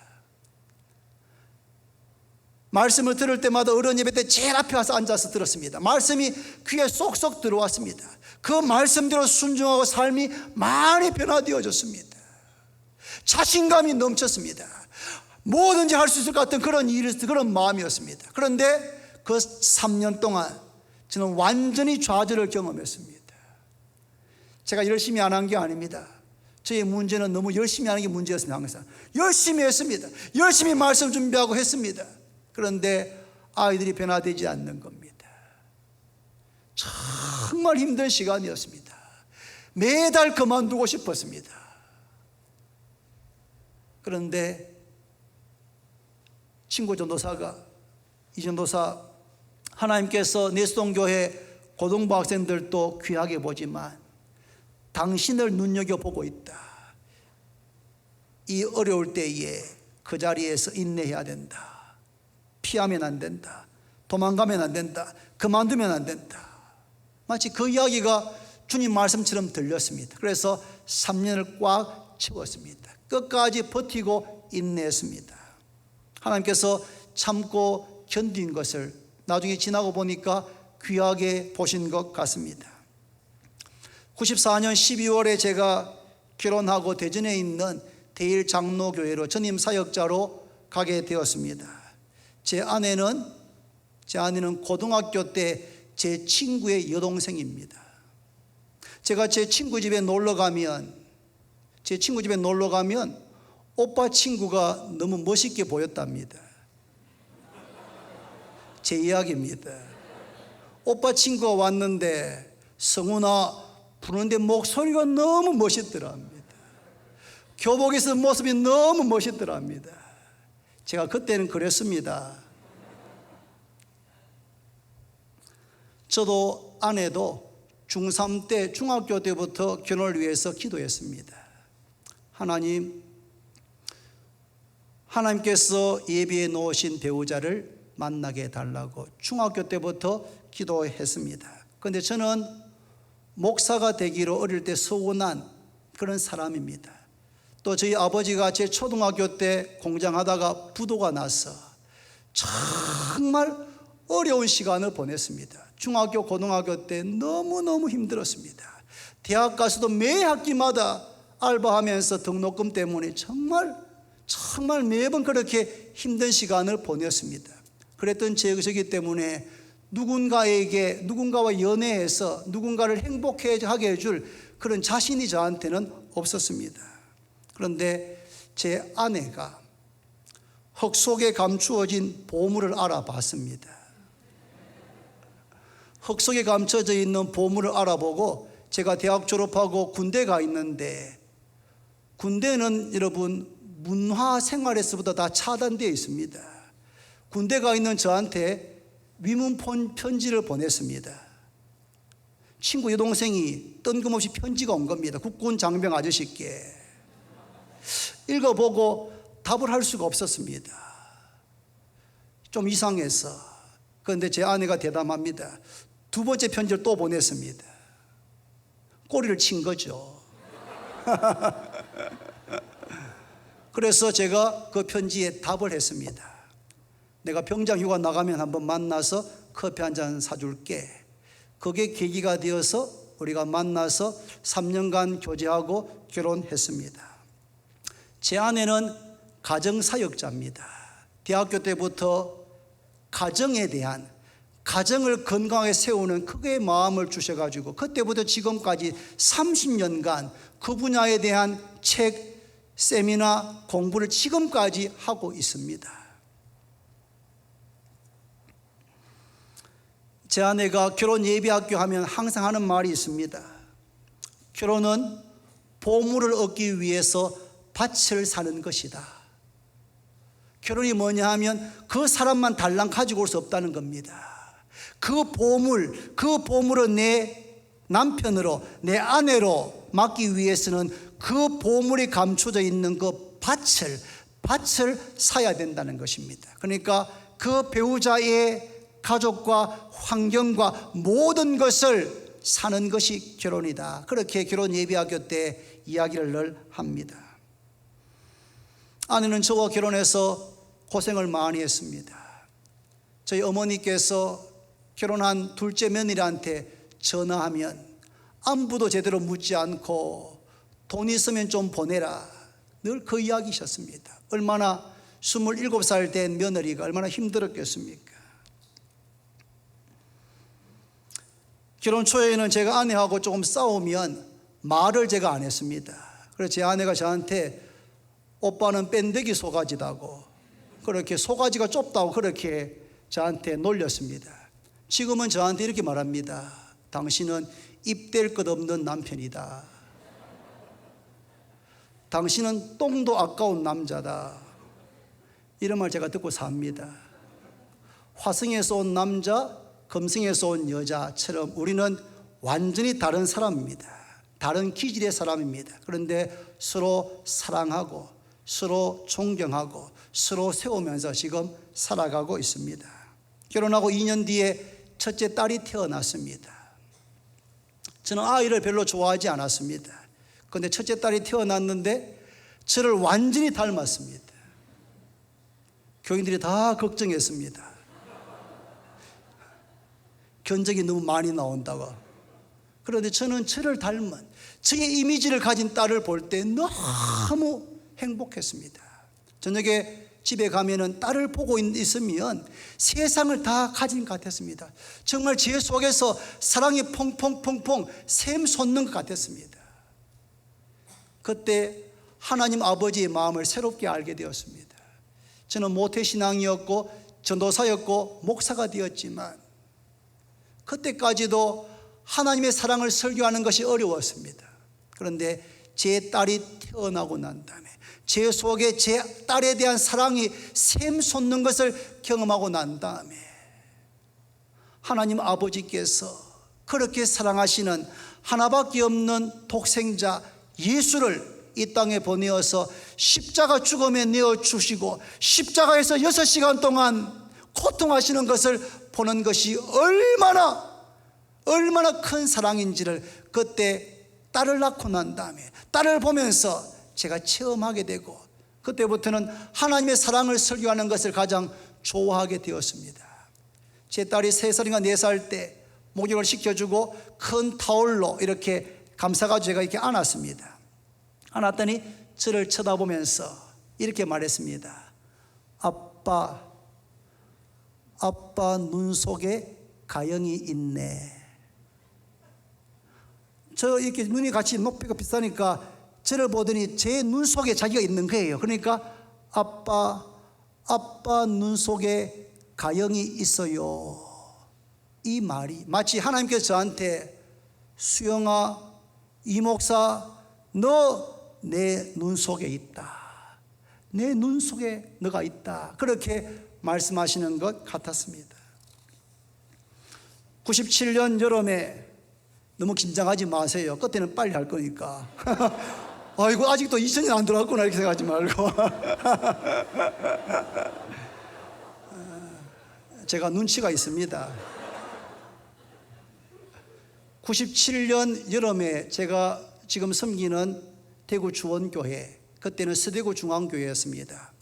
말씀을 들을 때마다 어른 예배 때 제일 앞에 와서 앉아서 들었습니다. 말씀이 귀에 쏙쏙 들어왔습니다. 그 말씀대로 순종하고 삶이 많이 변화되어졌습니다. 자신감이 넘쳤습니다. 뭐든지 할 수 있을 것 같은 그런 마음이었습니다. 그런데 그 3년 동안 저는 완전히 좌절을 경험했습니다. 제가 열심히 안 한 게 아닙니다. 저의 문제는 너무 열심히 하는 게 문제였습니다. 항상 열심히 했습니다. 열심히 말씀 준비하고 했습니다. 그런데 아이들이 변화되지 않는 겁니다. 정말 힘든 시간이었습니다. 매달 그만두고 싶었습니다. 그런데 친구 전도사가, 이 전도사, 하나님께서 내수동교회 고등부 학생들도 귀하게 보지만 당신을 눈여겨보고 있다. 이 어려울 때에 그 자리에서 인내해야 된다. 피하면 안 된다. 도망가면 안 된다. 그만두면 안 된다. 마치 그 이야기가 주님 말씀처럼 들렸습니다. 그래서 3년을 꽉 채웠습니다. 끝까지 버티고 인내했습니다. 하나님께서 참고 견딘 것을 나중에 지나고 보니까 귀하게 보신 것 같습니다. 94년 12월에 제가 결혼하고 대전에 있는 대일장로교회로 전임 사역자로 가게 되었습니다. 제 아내는 고등학교 때 제 친구의 여동생입니다. 제가 제 친구 집에 놀러 가면 오빠 친구가 너무 멋있게 보였답니다. 제 이야기입니다. 오빠 친구가 왔는데 성훈아 부르는데 목소리가 너무 멋있더랍니다. 교복에서 모습이 너무 멋있더랍니다. 제가 그때는 그랬습니다. 저도 아내도 중3 때, 중학교 때부터 결혼을 위해서 기도했습니다. 하나님께서 예비해 놓으신 배우자를 만나게 해달라고 중학교 때부터 기도했습니다. 그런데 저는 목사가 되기로 어릴 때 소원한 그런 사람입니다. 또 저희 아버지가 제 초등학교 때 공장하다가 부도가 나서 정말 어려운 시간을 보냈습니다. 중학교, 고등학교 때 너무너무 힘들었습니다. 대학 가서도 매 학기마다 알바하면서 등록금 때문에 정말 매번 그렇게 힘든 시간을 보냈습니다. 그랬던 저기 때문에 누군가와 연애해서 누군가를 행복하게 해줄 그런 자신이 저한테는 없었습니다. 그런데 제 아내가 흙 속에 감추어진 보물을 알아봤습니다. 흙 속에 감춰져 있는 보물을 알아보고 제가 대학 졸업하고 군대 가 있는데, 군대는 여러분 문화 생활에서부터 다 차단되어 있습니다. 군대 가 있는 저한테 위문 편지를 보냈습니다. 친구 여동생이 뜬금없이 편지가 온 겁니다. 국군 장병 아저씨께. 읽어보고 답을 할 수가 없었습니다. 좀 이상해서. 그런데 제 아내가 대담합니다. 두 번째 편지를 또 보냈습니다. 꼬리를 친 거죠. 그래서 제가 그 편지에 답을 했습니다. 내가 병장 휴가 나가면 한번 만나서 커피 한 잔 사줄게. 그게 계기가 되어서 우리가 만나서 3년간 교제하고 결혼했습니다. 제 아내는 가정사역자입니다. 대학교 때부터 가정에 대한, 가정을 건강하게 세우는 크게 마음을 주셔가지고 그때부터 지금까지 30년간 그 분야에 대한 책, 세미나 공부를 지금까지 하고 있습니다. 제 아내가 결혼 예비학교 하면 항상 하는 말이 있습니다. 결혼은 보물을 얻기 위해서 밭을 사는 것이다. 결혼이 뭐냐 하면 그 사람만 달랑 가지고 올 수 없다는 겁니다. 그 보물을 내 남편으로, 내 아내로 맡기 위해서는 그 보물이 감춰져 있는 그 밭을 사야 된다는 것입니다. 그러니까 그 배우자의 가족과 환경과 모든 것을 사는 것이 결혼이다. 그렇게 결혼 예비학교 때 이야기를 늘 합니다. 아내는 저와 결혼해서 고생을 많이 했습니다. 저희 어머니께서 결혼한 둘째 며느리한테 전화하면 안부도 제대로 묻지 않고 돈 있으면 좀 보내라, 늘 그 이야기셨습니다. 얼마나 27살 된 며느리가 얼마나 힘들었겠습니까? 결혼 초에는 제가 아내하고 조금 싸우면 말을 제가 안 했습니다. 그래서 제 아내가 저한테 오빠는 뺀데기 소가지다고, 그렇게 소가지가 좁다고 그렇게 저한테 놀렸습니다. 지금은 저한테 이렇게 말합니다. 당신은 입댈 것 없는 남편이다. 당신은 똥도 아까운 남자다. 이런 말 제가 듣고 삽니다. 화성에서 온 남자, 금성에서 온 여자처럼 우리는 완전히 다른 사람입니다. 다른 기질의 사람입니다. 그런데 서로 사랑하고 서로 존경하고 서로 세우면서 지금 살아가고 있습니다. 결혼하고 2년 뒤에 첫째 딸이 태어났습니다. 저는 아이를 별로 좋아하지 않았습니다. 그런데 첫째 딸이 태어났는데 저를 완전히 닮았습니다. 교인들이 다 걱정했습니다. 견적이 너무 많이 나온다고. 그런데 저는 저를 닮은 저의 이미지를 가진 딸을 볼 때 너무 행복했습니다. 저녁에 집에 가면은 딸을 보고 있으면 세상을 다 가진 것 같았습니다. 정말 제 속에서 사랑이 퐁퐁퐁퐁 샘솟는 것 같았습니다. 그때 하나님 아버지의 마음을 새롭게 알게 되었습니다. 저는 모태신앙이었고 전도사였고 목사가 되었지만 그때까지도 하나님의 사랑을 설교하는 것이 어려웠습니다. 그런데 제 딸이 태어나고 난 다음에 제 속에 제 딸에 대한 사랑이 샘솟는 것을 경험하고 난 다음에 하나님 아버지께서 그렇게 사랑하시는 하나밖에 없는 독생자 예수를 이 땅에 보내어서 십자가 죽음에 내어주시고 십자가에서 6시간 동안 고통하시는 것을 보는 것이 얼마나 큰 사랑인지를 그때 딸을 낳고 난 다음에 딸을 보면서 제가 체험하게 되고 그때부터는 하나님의 사랑을 설교하는 것을 가장 좋아하게 되었습니다. 제 딸이 3살인가 4살 때 목욕을 시켜주고 큰 타올로 이렇게 감싸가지고 제가 이렇게 안았습니다. 안았더니 저를 쳐다보면서 이렇게 말했습니다. 아빠 눈 속에 가영이 있네. 저 이렇게 눈이 같이 높이가 비싸니까 저를 보더니 제 눈 속에 자기가 있는 거예요. 그러니까 아빠 눈 속에 가영이 있어요. 이 말이 마치 하나님께서 저한테 수영아, 이 목사, 너 내 눈 속에 있다. 내 눈 속에 너가 있다. 그렇게 말씀하시는 것 같았습니다. 97년 여름에 너무 긴장하지 마세요. 끝에는 빨리 할 거니까. 아이고 아직도 2000년 안 들어왔구나 이렇게 생각하지 말고. 제가 눈치가 있습니다. 97년 여름에 제가 지금 섬기는 대구 주원교회, 그때는 서대구 중앙교회였습니다.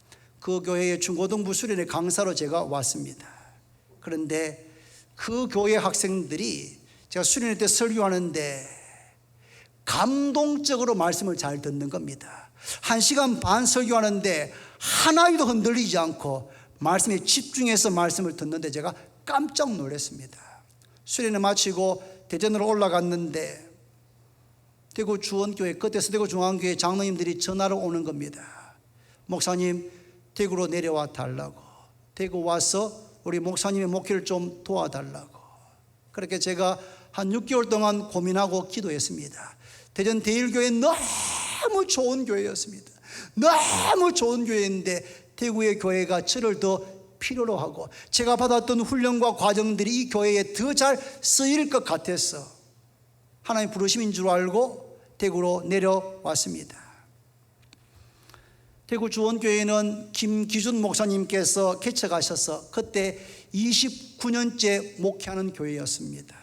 그 교회의 중고등부 수련회 강사로 제가 왔습니다. 그런데 그 교회 학생들이 제가 수련회 때 설교하는데 감동적으로 말씀을 잘 듣는 겁니다. 1시간 반 설교하는데 하나도 흔들리지 않고 말씀에 집중해서 말씀을 듣는데 제가 깜짝 놀랐습니다. 수련회 마치고 대전으로 올라갔는데 대구 주원교회, 그때 서대구 중앙교회 장로님들이 전화로 오는 겁니다. 목사님 대구로 내려와 달라고, 대구 와서 우리 목사님의 목회를 좀 도와달라고. 그렇게 제가 한 6개월 동안 고민하고 기도했습니다. 대전 대일교회 너무 좋은 교회였습니다. 너무 좋은 교회인데 대구의 교회가 저를 더 필요로 하고 제가 받았던 훈련과 과정들이 이 교회에 더 잘 쓰일 것 같아서 하나님 부르심인 줄 알고 대구로 내려왔습니다. 대구 주원교회는 김기준 목사님께서 개척하셔서 그때 29년째 목회하는 교회였습니다.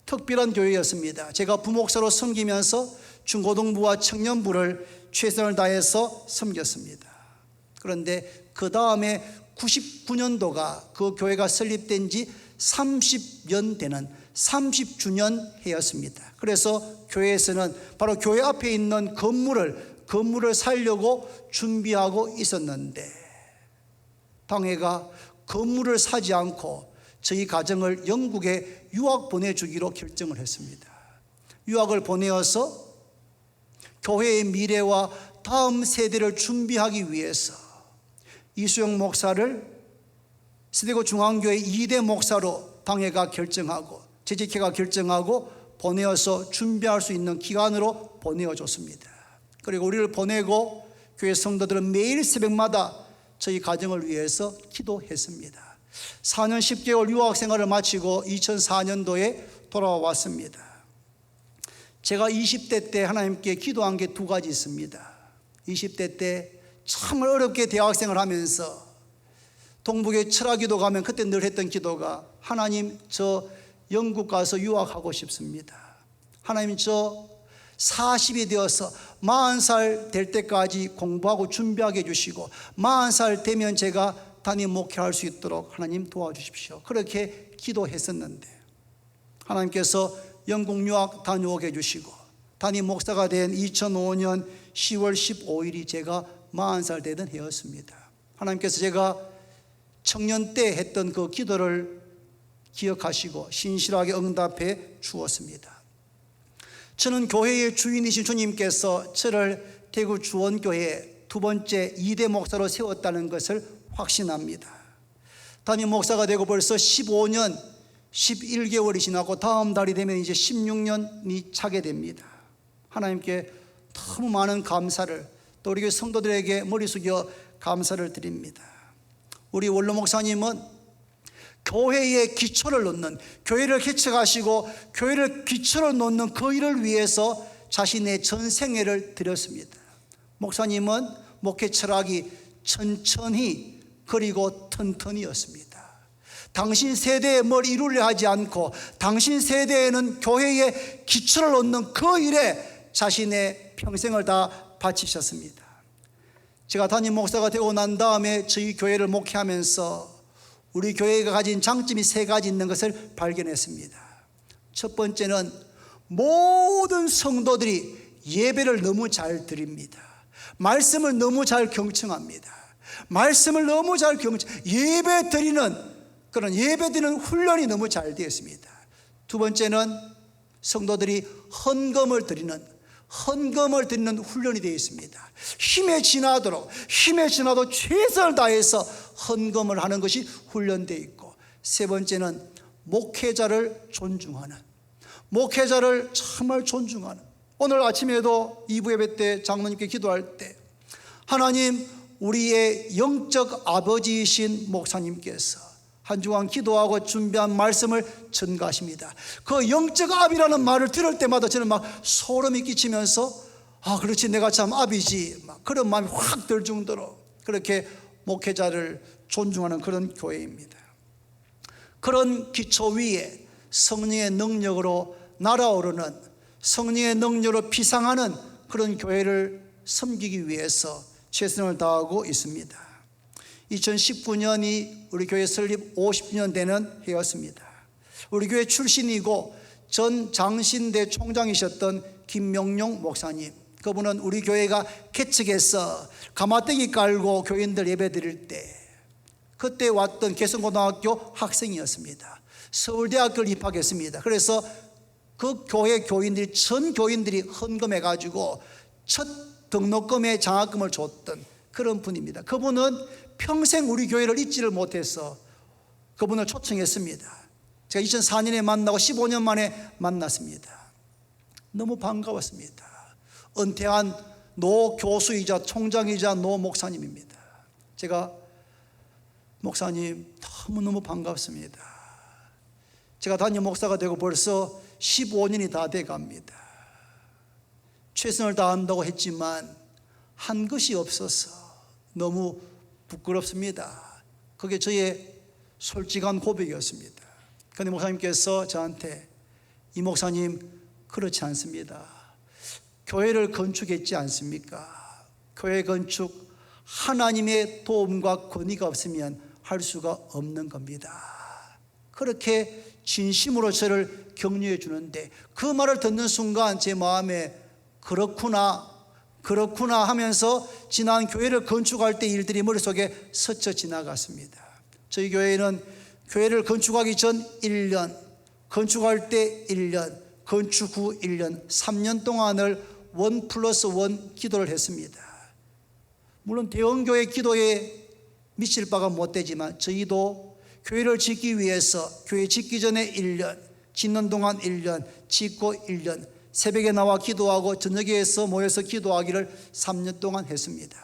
특별한 교회였습니다. 제가 부목사로 섬기면서 중고등부와 청년부를 최선을 다해서 섬겼습니다. 그런데 그 다음에 99년도가 그 교회가 설립된 지 30년 되는 30주년 해였습니다. 그래서 교회에서는 바로 교회 앞에 있는 건물을 살려고 준비하고 있었는데 당회가 건물을 사지 않고 저희 가정을 영국에 유학 보내주기로 결정을 했습니다. 유학을 보내어서 교회의 미래와 다음 세대를 준비하기 위해서 이수영 목사를 서대구 중앙교회 2대 목사로 당회가 결정하고 재직회가 결정하고 보내어서 준비할 수 있는 기간으로 보내어줬습니다. 그리고 우리를 보내고 교회 성도들은 매일 새벽마다 저희 가정을 위해서 기도했습니다. 4년 10개월 유학생활을 마치고 2004년도에 돌아왔습니다. 제가 20대 때 하나님께 기도한 게 두 가지 있습니다. 20대 때 참 어렵게 대학생을 하면서 동북에 철학기도 가면 그때 늘 했던 기도가 하나님 저 영국 가서 유학하고 싶습니다. 하나님 저 40이 되어서 40살 될 때까지 공부하고 준비하게 해주시고 40살 되면 제가 담임 목회할 수 있도록 하나님 도와주십시오. 그렇게 기도했었는데 하나님께서 영국 유학 다녀오게 해주시고 담임 목사가 된 2005년 10월 15일이 제가 40살 되던 해였습니다. 하나님께서 제가 청년 때 했던 그 기도를 기억하시고 신실하게 응답해 주었습니다. 저는 교회의 주인이신 주님께서 저를 대구 주원교회 두 번째 2대 목사로 세웠다는 것을 확신합니다. 담임 목사가 되고 벌써 15년 11개월이 지나고 다음 달이 되면 이제 16년이 차게 됩니다. 하나님께 너무 많은 감사를, 또 우리 교회 성도들에게 머리 숙여 감사를 드립니다. 우리 원로 목사님은 교회의 기초를 놓는, 교회를 개척하시고 교회를 기초로 놓는 그 일을 위해서 자신의 전생애를 드렸습니다. 목사님은 목회 철학이 천천히 그리고 튼튼이었습니다. 당신 세대에 뭘 이루려 하지 않고 당신 세대에는 교회의 기초를 놓는 그 일에 자신의 평생을 다 바치셨습니다. 제가 담임 목사가 되고 난 다음에 저희 교회를 목회하면서 우리 교회가 가진 장점이 세 가지 있는 것을 발견했습니다. 첫 번째는 모든 성도들이 예배를 너무 잘 드립니다. 말씀을 너무 잘 경청합니다. 말씀을 너무 잘 예배 드리는 그런 예배 드리는 훈련이 너무 잘 되어 있습니다. 두 번째는 성도들이 헌금을 드리는 훈련이 되어 있습니다. 힘에 지나도 최선을 다해서 헌금을 하는 것이 훈련되어 있고, 세 번째는 목회자를 정말 존중하는, 오늘 아침에도 2부 예배 때 장로님께 기도할 때 하나님 우리의 영적 아버지이신 목사님께서 한 주간 기도하고 준비한 말씀을 전가하십니다. 그 영적 압이라는 말을 들을 때마다 저는 막 소름이 끼치면서 그렇지, 내가 참 압이지, 막 그런 마음이 확 들 정도로 그렇게 목회자를 존중하는 그런 교회입니다. 그런 기초 위에 성령의 능력으로 날아오르는, 성령의 능력으로 비상하는 그런 교회를 섬기기 위해서 최선을 다하고 있습니다. 2019년이 우리 교회 설립 50주년 되는 해였습니다. 우리 교회 출신이고 전 장신대 총장이셨던 김명용 목사님, 그분은 우리 교회가 개척해서 가마떼기 깔고 교인들 예배 드릴 때 그때 왔던 개성고등학교 학생이었습니다. 서울대학교를 입학했습니다. 그래서 그 교회 교인들이, 전 교인들이 헌금해 가지고 첫 등록금에 장학금을 줬던 그런 분입니다. 그분은 평생 우리 교회를 잊지를 못해서 그분을 초청했습니다. 제가 2004년에 만나고 15년 만에 만났습니다. 너무 반가웠습니다. 은퇴한 노 교수이자 총장이자 노 목사님입니다. 제가 목사님 너무너무 반갑습니다. 제가 담임 목사가 되고 벌써 15년이 다 돼 갑니다. 최선을 다한다고 했지만 한 것이 없어서 너무 부끄럽습니다. 그게 저의 솔직한 고백이었습니다. 그런데 목사님께서 저한테, 이 목사님, 그렇지 않습니다. 교회를 건축했지 않습니까? 교회 건축 하나님의 도움과 권위가 없으면 할 수가 없는 겁니다. 그렇게 진심으로 저를 격려해 주는데 그 말을 듣는 순간 제 마음에 그렇구나 하면서 지난 교회를 건축할 때 일들이 머릿속에 스쳐 지나갔습니다. 저희 교회는 교회를 건축하기 전 1년, 건축할 때 1년, 건축 후 1년, 3년 동안을 1+1 기도를 했습니다. 물론 대형교회 기도에 미칠 바가 못 되지만 저희도 교회를 짓기 위해서 교회 짓기 전에 1년, 짓는 동안 1년, 짓고 1년, 새벽에 나와 기도하고 저녁에서 모여서 기도하기를 3년 동안 했습니다.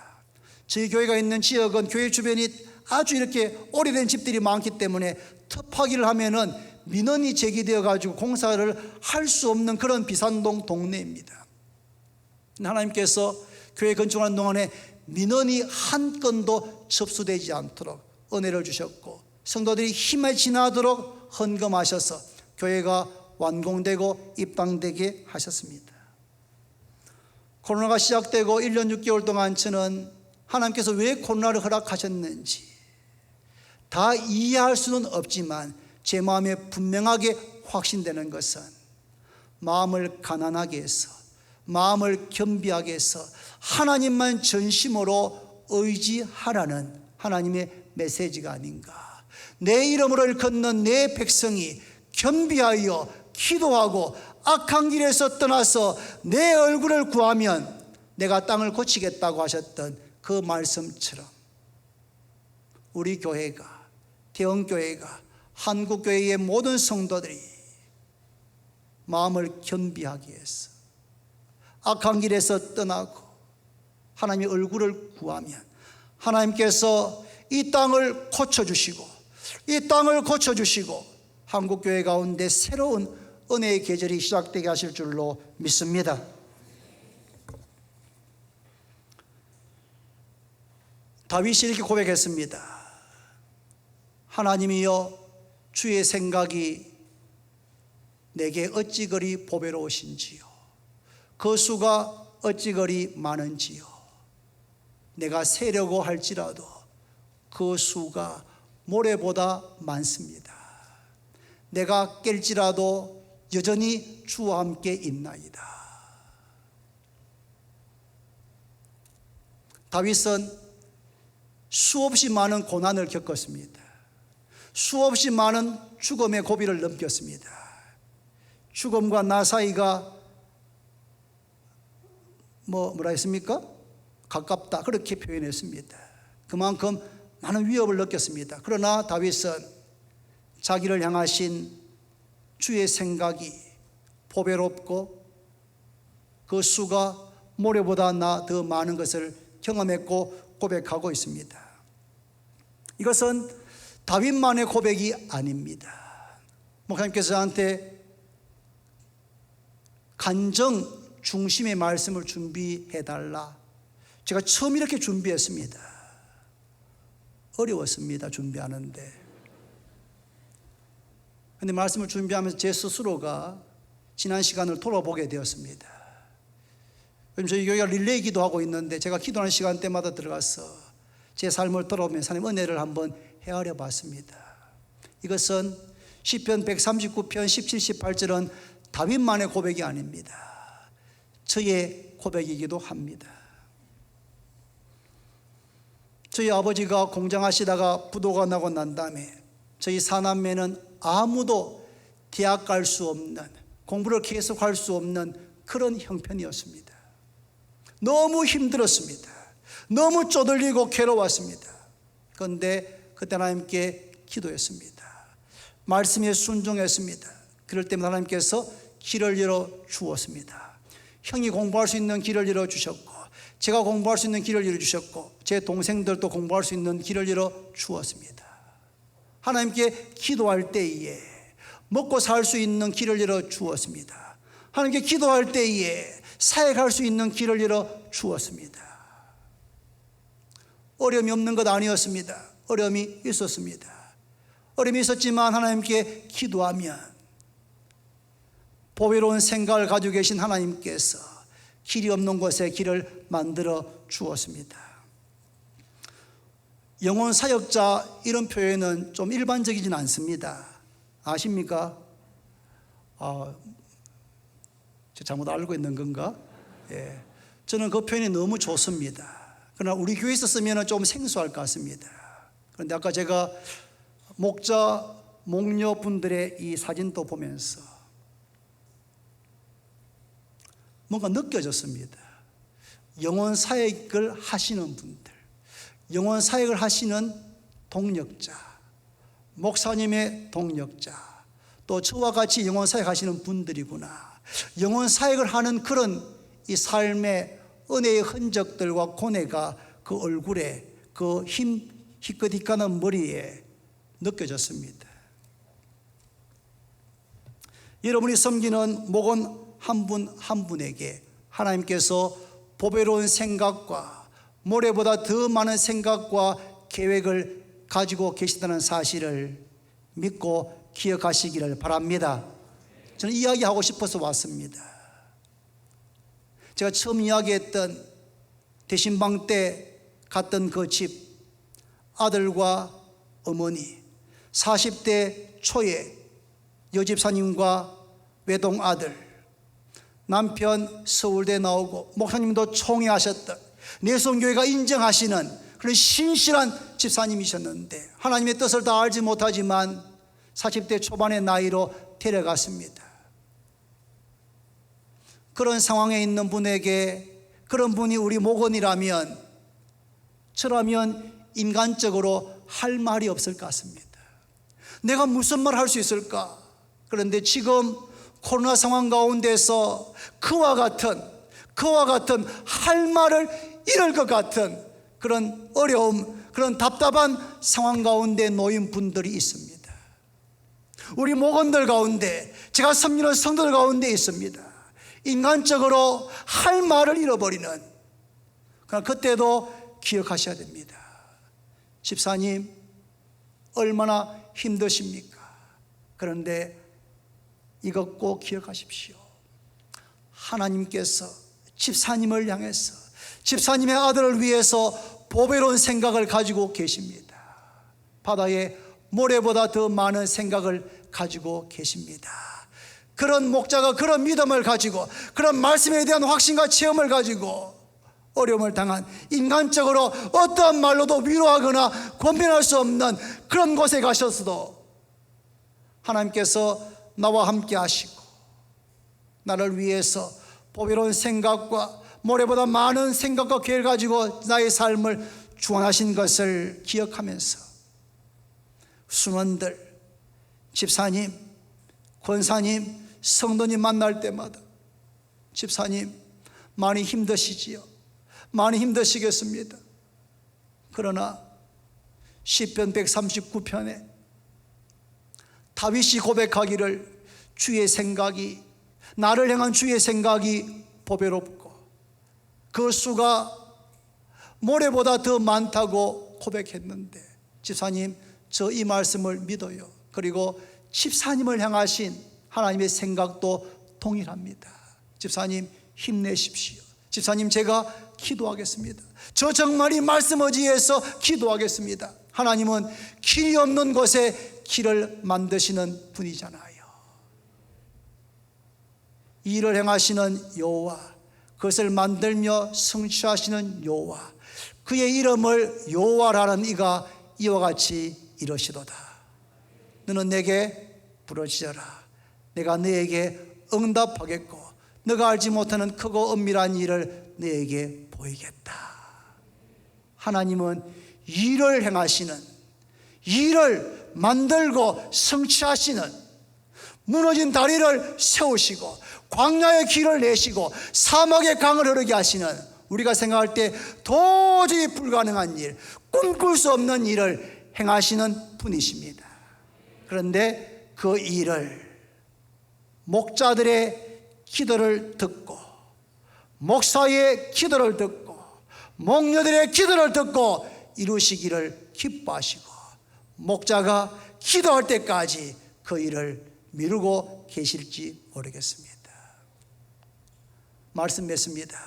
저희 교회가 있는 지역은 교회 주변이 아주 이렇게 오래된 집들이 많기 때문에 터파기를 하면은 민원이 제기되어 가지고 공사를 할 수 없는 그런 비산동 동네입니다. 하나님께서 교회 건축하는 동안에 민원이 한 건도 접수되지 않도록 은혜를 주셨고 성도들이 힘에 지나도록 헌금하셔서 교회가 완공되고 입당되게 하셨습니다. 코로나가 시작되고 1년 6개월 동안 저는 하나님께서 왜 코로나를 허락하셨는지 다 이해할 수는 없지만 제 마음에 분명하게 확신되는 것은 마음을 가난하게 해서, 마음을 겸비하게 해서 하나님만 전심으로 의지하라는 하나님의 메시지가 아닌가. 내 이름으로 일컫는 내 백성이 겸비하여 기도하고 악한 길에서 떠나서 내 얼굴을 구하면 내가 땅을 고치겠다고 하셨던 그 말씀처럼 우리 교회가, 대형교회가, 한국교회의 모든 성도들이 마음을 겸비하기 위해서 악한 길에서 떠나고 하나님의 얼굴을 구하면 하나님께서 이 땅을 고쳐주시고 한국교회 가운데 새로운 은혜의 계절이 시작되게 하실 줄로 믿습니다. 다윗이 이렇게 고백했습니다. 하나님이여, 주의 생각이 내게 어찌 그리 보배로우신지요. 그 수가 어찌 그리 많은지요. 내가 세려고 할지라도 그 수가 모래보다 많습니다. 내가 깰지라도 여전히 주와 함께 있나이다. 다윗은 수없이 많은 고난을 겪었습니다. 수없이 많은 죽음의 고비를 넘겼습니다. 죽음과 나 사이가 뭐라 했습니까? 가깝다, 그렇게 표현했습니다. 그만큼 많은 위협을 느꼈습니다. 그러나 다윗은 자기를 향하신 주의 생각이 보배롭고 그 수가 모래보다 더 많은 것을 경험했고 고백하고 있습니다. 이것은 다윗만의 고백이 아닙니다. 목사님께서 저한테 간정 중심의 말씀을 준비해달라. 제가 처음 이렇게 준비했습니다. 어려웠습니다, 준비하는데. 그런데 말씀을 준비하면서 제 스스로가 지난 시간을 돌아보게 되었습니다. 요즘 저희 교회가 릴레이 기도하고 있는데 제가 기도하는 시간대마다 들어가서 제 삶을 돌아보면서 하나님 은혜를 한번 헤아려 봤습니다. 이것은 시편 139편 17, 18절은 다윗만의 고백이 아닙니다. 저의 고백이기도 합니다. 저희 아버지가 공장하시다가 부도가 나고 난 다음에 저희 사남매는 아무도 대학 갈 수 없는, 공부를 계속할 수 없는 그런 형편이었습니다. 너무 힘들었습니다. 너무 쪼들리고 괴로웠습니다. 그런데 그때 하나님께 기도했습니다. 말씀에 순종했습니다. 그럴 때마다 하나님께서 길을 열어 주었습니다. 형이 공부할 수 있는 길을 열어 주셨고, 제가 공부할 수 있는 길을 열어 주셨고, 제 동생들도 공부할 수 있는 길을 열어 주었습니다. 하나님께 기도할 때에 먹고 살 수 있는 길을 열어 주었습니다. 하나님께 기도할 때에 사역할 수 있는 길을 열어 주었습니다. 어려움이 없는 것 아니었습니다. 어려움이 있었습니다. 어려움이 있었지만 하나님께 기도하면 보배로운 생각을 가지고 계신 하나님께서 길이 없는 곳에 길을 만들어 주었습니다. 영혼 사역자 이런 표현은 좀 일반적이진 않습니다. 아십니까? 저 잘못 알고 있는 건가? 예. 저는 그 표현이 너무 좋습니다. 그러나 우리 교회에서 쓰면 좀 생소할 것 같습니다. 그런데 아까 제가 목자, 목녀분들의 이 사진도 보면서 뭔가 느껴졌습니다. 영혼 사역을 하시는 분들, 영혼 사역을 하시는 동력자, 목사님의 동력자, 또 저와 같이 영혼 사역 하시는 분들이구나. 영혼 사역을 하는 그런 이 삶의 은혜의 흔적들과 고뇌가 그 얼굴에, 그 희끗희끗한 머리에 느껴졌습니다. 여러분이 섬기는 목원 한 분 한 분에게 하나님께서 보배로운 생각과 모래보다 더 많은 생각과 계획을 가지고 계시다는 사실을 믿고 기억하시기를 바랍니다. 저는 이야기하고 싶어서 왔습니다. 제가 처음 이야기했던 대신방 때 갔던 그 집, 아들과 어머니, 40대 초에 여집사님과 외동 아들, 남편 서울대 나오고 목사님도 총회하셨던 내성교회가 인정하시는 그런 신실한 집사님이셨는데 하나님의 뜻을 다 알지 못하지만 40대 초반의 나이로 데려갔습니다. 그런 상황에 있는 분에게, 그런 분이 우리 목원이라면, 저라면 인간적으로 할 말이 없을 것 같습니다. 내가 무슨 말 할 수 있을까? 그런데 지금 코로나 상황 가운데서 그와 같은 할 말을 잃을 것 같은 그런 어려움, 그런 답답한 상황 가운데 놓인 분들이 있습니다. 우리 목원들 가운데, 제가 섬기는 성도들 가운데 있습니다. 인간적으로 할 말을 잃어버리는, 그러나 그때도 기억하셔야 됩니다. 집사님 얼마나 힘드십니까? 그런데 이것 꼭 기억하십시오. 하나님께서 집사님을 향해서, 집사님의 아들을 위해서 보배로운 생각을 가지고 계십니다. 바다에 모래보다 더 많은 생각을 가지고 계십니다. 그런 목자가 그런 믿음을 가지고, 그런 말씀에 대한 확신과 체험을 가지고 어려움을 당한, 인간적으로 어떠한 말로도 위로하거나 권면할 수 없는 그런 곳에 가셨어도 하나님께서 나와 함께 하시고 나를 위해서 보배로운 생각과 모래보다 많은 생각과 계획을 가지고 나의 삶을 주관하신 것을 기억하면서 순원들, 집사님, 권사님, 성도님 만날 때마다 집사님 많이 힘드시지요. 많이 힘드시겠습니다. 그러나 시편 139편에 다윗이 고백하기를 주의 생각이, 나를 향한 주의 생각이 보배롭고 그 수가 모래보다 더 많다고 고백했는데, 집사님, 저 이 말씀을 믿어요. 그리고 집사님을 향하신 하나님의 생각도 동일합니다. 집사님, 힘내십시오. 집사님, 제가 기도하겠습니다. 저 정말 이 말씀 의지해서 기도하겠습니다. 하나님은 길이 없는 곳에 길을 만드시는 분이잖아요. 일을 행하시는 여호와, 그것을 만들며 성취하시는 여호와, 그의 이름을 여호와라는 이가 이와 같이 이러시도다. 너는 내게 부르짖어라. 내가 너에게 응답하겠고 너가 알지 못하는 크고 은밀한 일을 너에게 보이겠다. 하나님은 일을 행하시는, 일을 만들고 성취하시는, 무너진 다리를 세우시고 광야의 길을 내시고 사막의 강을 흐르게 하시는, 우리가 생각할 때 도저히 불가능한 일, 꿈꿀 수 없는 일을 행하시는 분이십니다. 그런데 그 일을 목자들의 기도를 듣고, 목사의 기도를 듣고, 목녀들의 기도를 듣고 이루시기를 기뻐하시고, 목자가 기도할 때까지 그 일을 미루고 계실지 모르겠습니다. 말씀 맺습니다.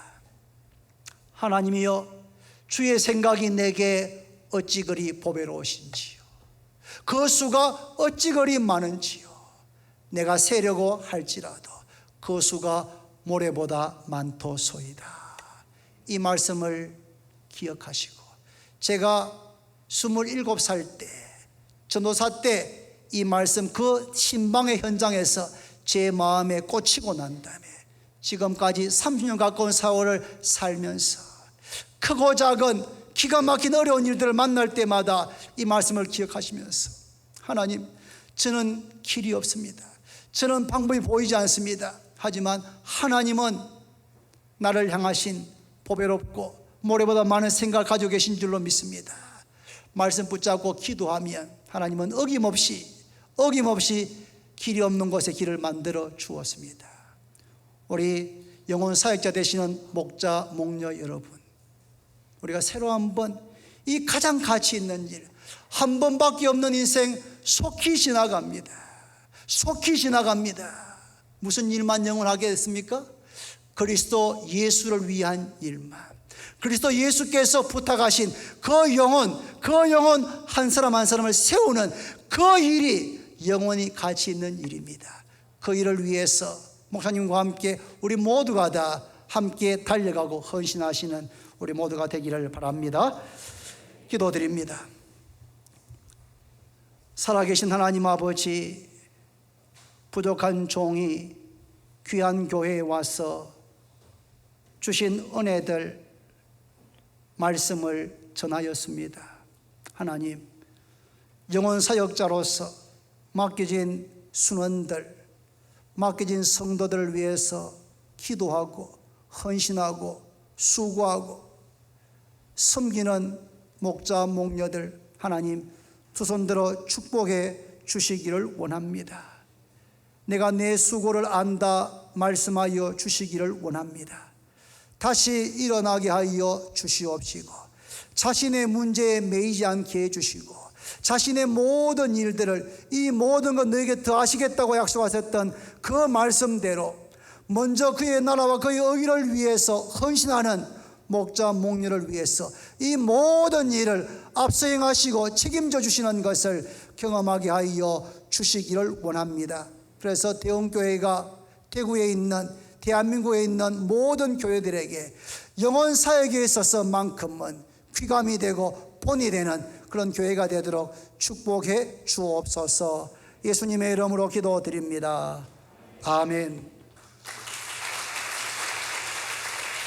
하나님이여, 주의 생각이 내게 어찌 그리 보배로우신지요, 그 수가 어찌 그리 많은지요. 내가 세려고 할지라도 그 수가 모래보다 많도소이다. 이 말씀을 기억하시고, 제가 27살 때, 전도사 때 이 말씀, 그 신방의 현장에서 제 마음에 꽂히고 난 다음에 지금까지 30년 가까운 세월을 살면서 크고 작은 기가 막힌 어려운 일들을 만날 때마다 이 말씀을 기억하시면서, 하나님, 저는 길이 없습니다. 저는 방법이 보이지 않습니다. 하지만 하나님은 나를 향하신 보배롭고 모래보다 많은 생각을 가지고 계신 줄로 믿습니다. 말씀 붙잡고 기도하면 하나님은 어김없이 길이 없는 곳에 길을 만들어 주었습니다. 우리 영혼 사역자 되시는 목자, 목녀 여러분, 우리가 새로 한번 이 가장 가치 있는 일, 한 번밖에 없는 인생 속히 지나갑니다. 속히 지나갑니다. 무슨 일만 영원하게 됐습니까? 그리스도 예수를 위한 일만, 그리스도 예수께서 부탁하신 그 영혼 한 사람 한 사람을 세우는 그 일이 영원히 가치 있는 일입니다. 그 일을 위해서 목사님과 함께 우리 모두가 다 함께 달려가고 헌신하시는 우리 모두가 되기를 바랍니다. 기도드립니다. 살아계신 하나님 아버지, 부족한 종이 귀한 교회에 와서 주신 은혜들, 말씀을 전하였습니다. 하나님, 영혼 사역자로서 맡겨진 순원들, 맡겨진 성도들을 위해서 기도하고 헌신하고 수고하고 섬기는 목자, 목녀들, 하나님 두 손 들어 축복해 주시기를 원합니다. 내가 내 수고를 안다 말씀하여 주시기를 원합니다. 다시 일어나게 하여 주시옵시고, 자신의 문제에 매이지 않게 해주시고, 자신의 모든 일들을, 이 모든 것 너에게 더하시겠다고 약속하셨던 그 말씀대로 먼저 그의 나라와 그의 의를 위해서 헌신하는 목자, 목녀를 위해서 이 모든 일을 앞서 행하시고 책임져 주시는 것을 경험하게 하여 주시기를 원합니다. 그래서 대원교회가 대구에 있는, 대한민국에 있는 모든 교회들에게 영혼 사역에 있어서만큼은 귀감이 되고 본이 되는 그런 교회가 되도록 축복해 주옵소서. 예수님의 이름으로 기도드립니다. 아멘.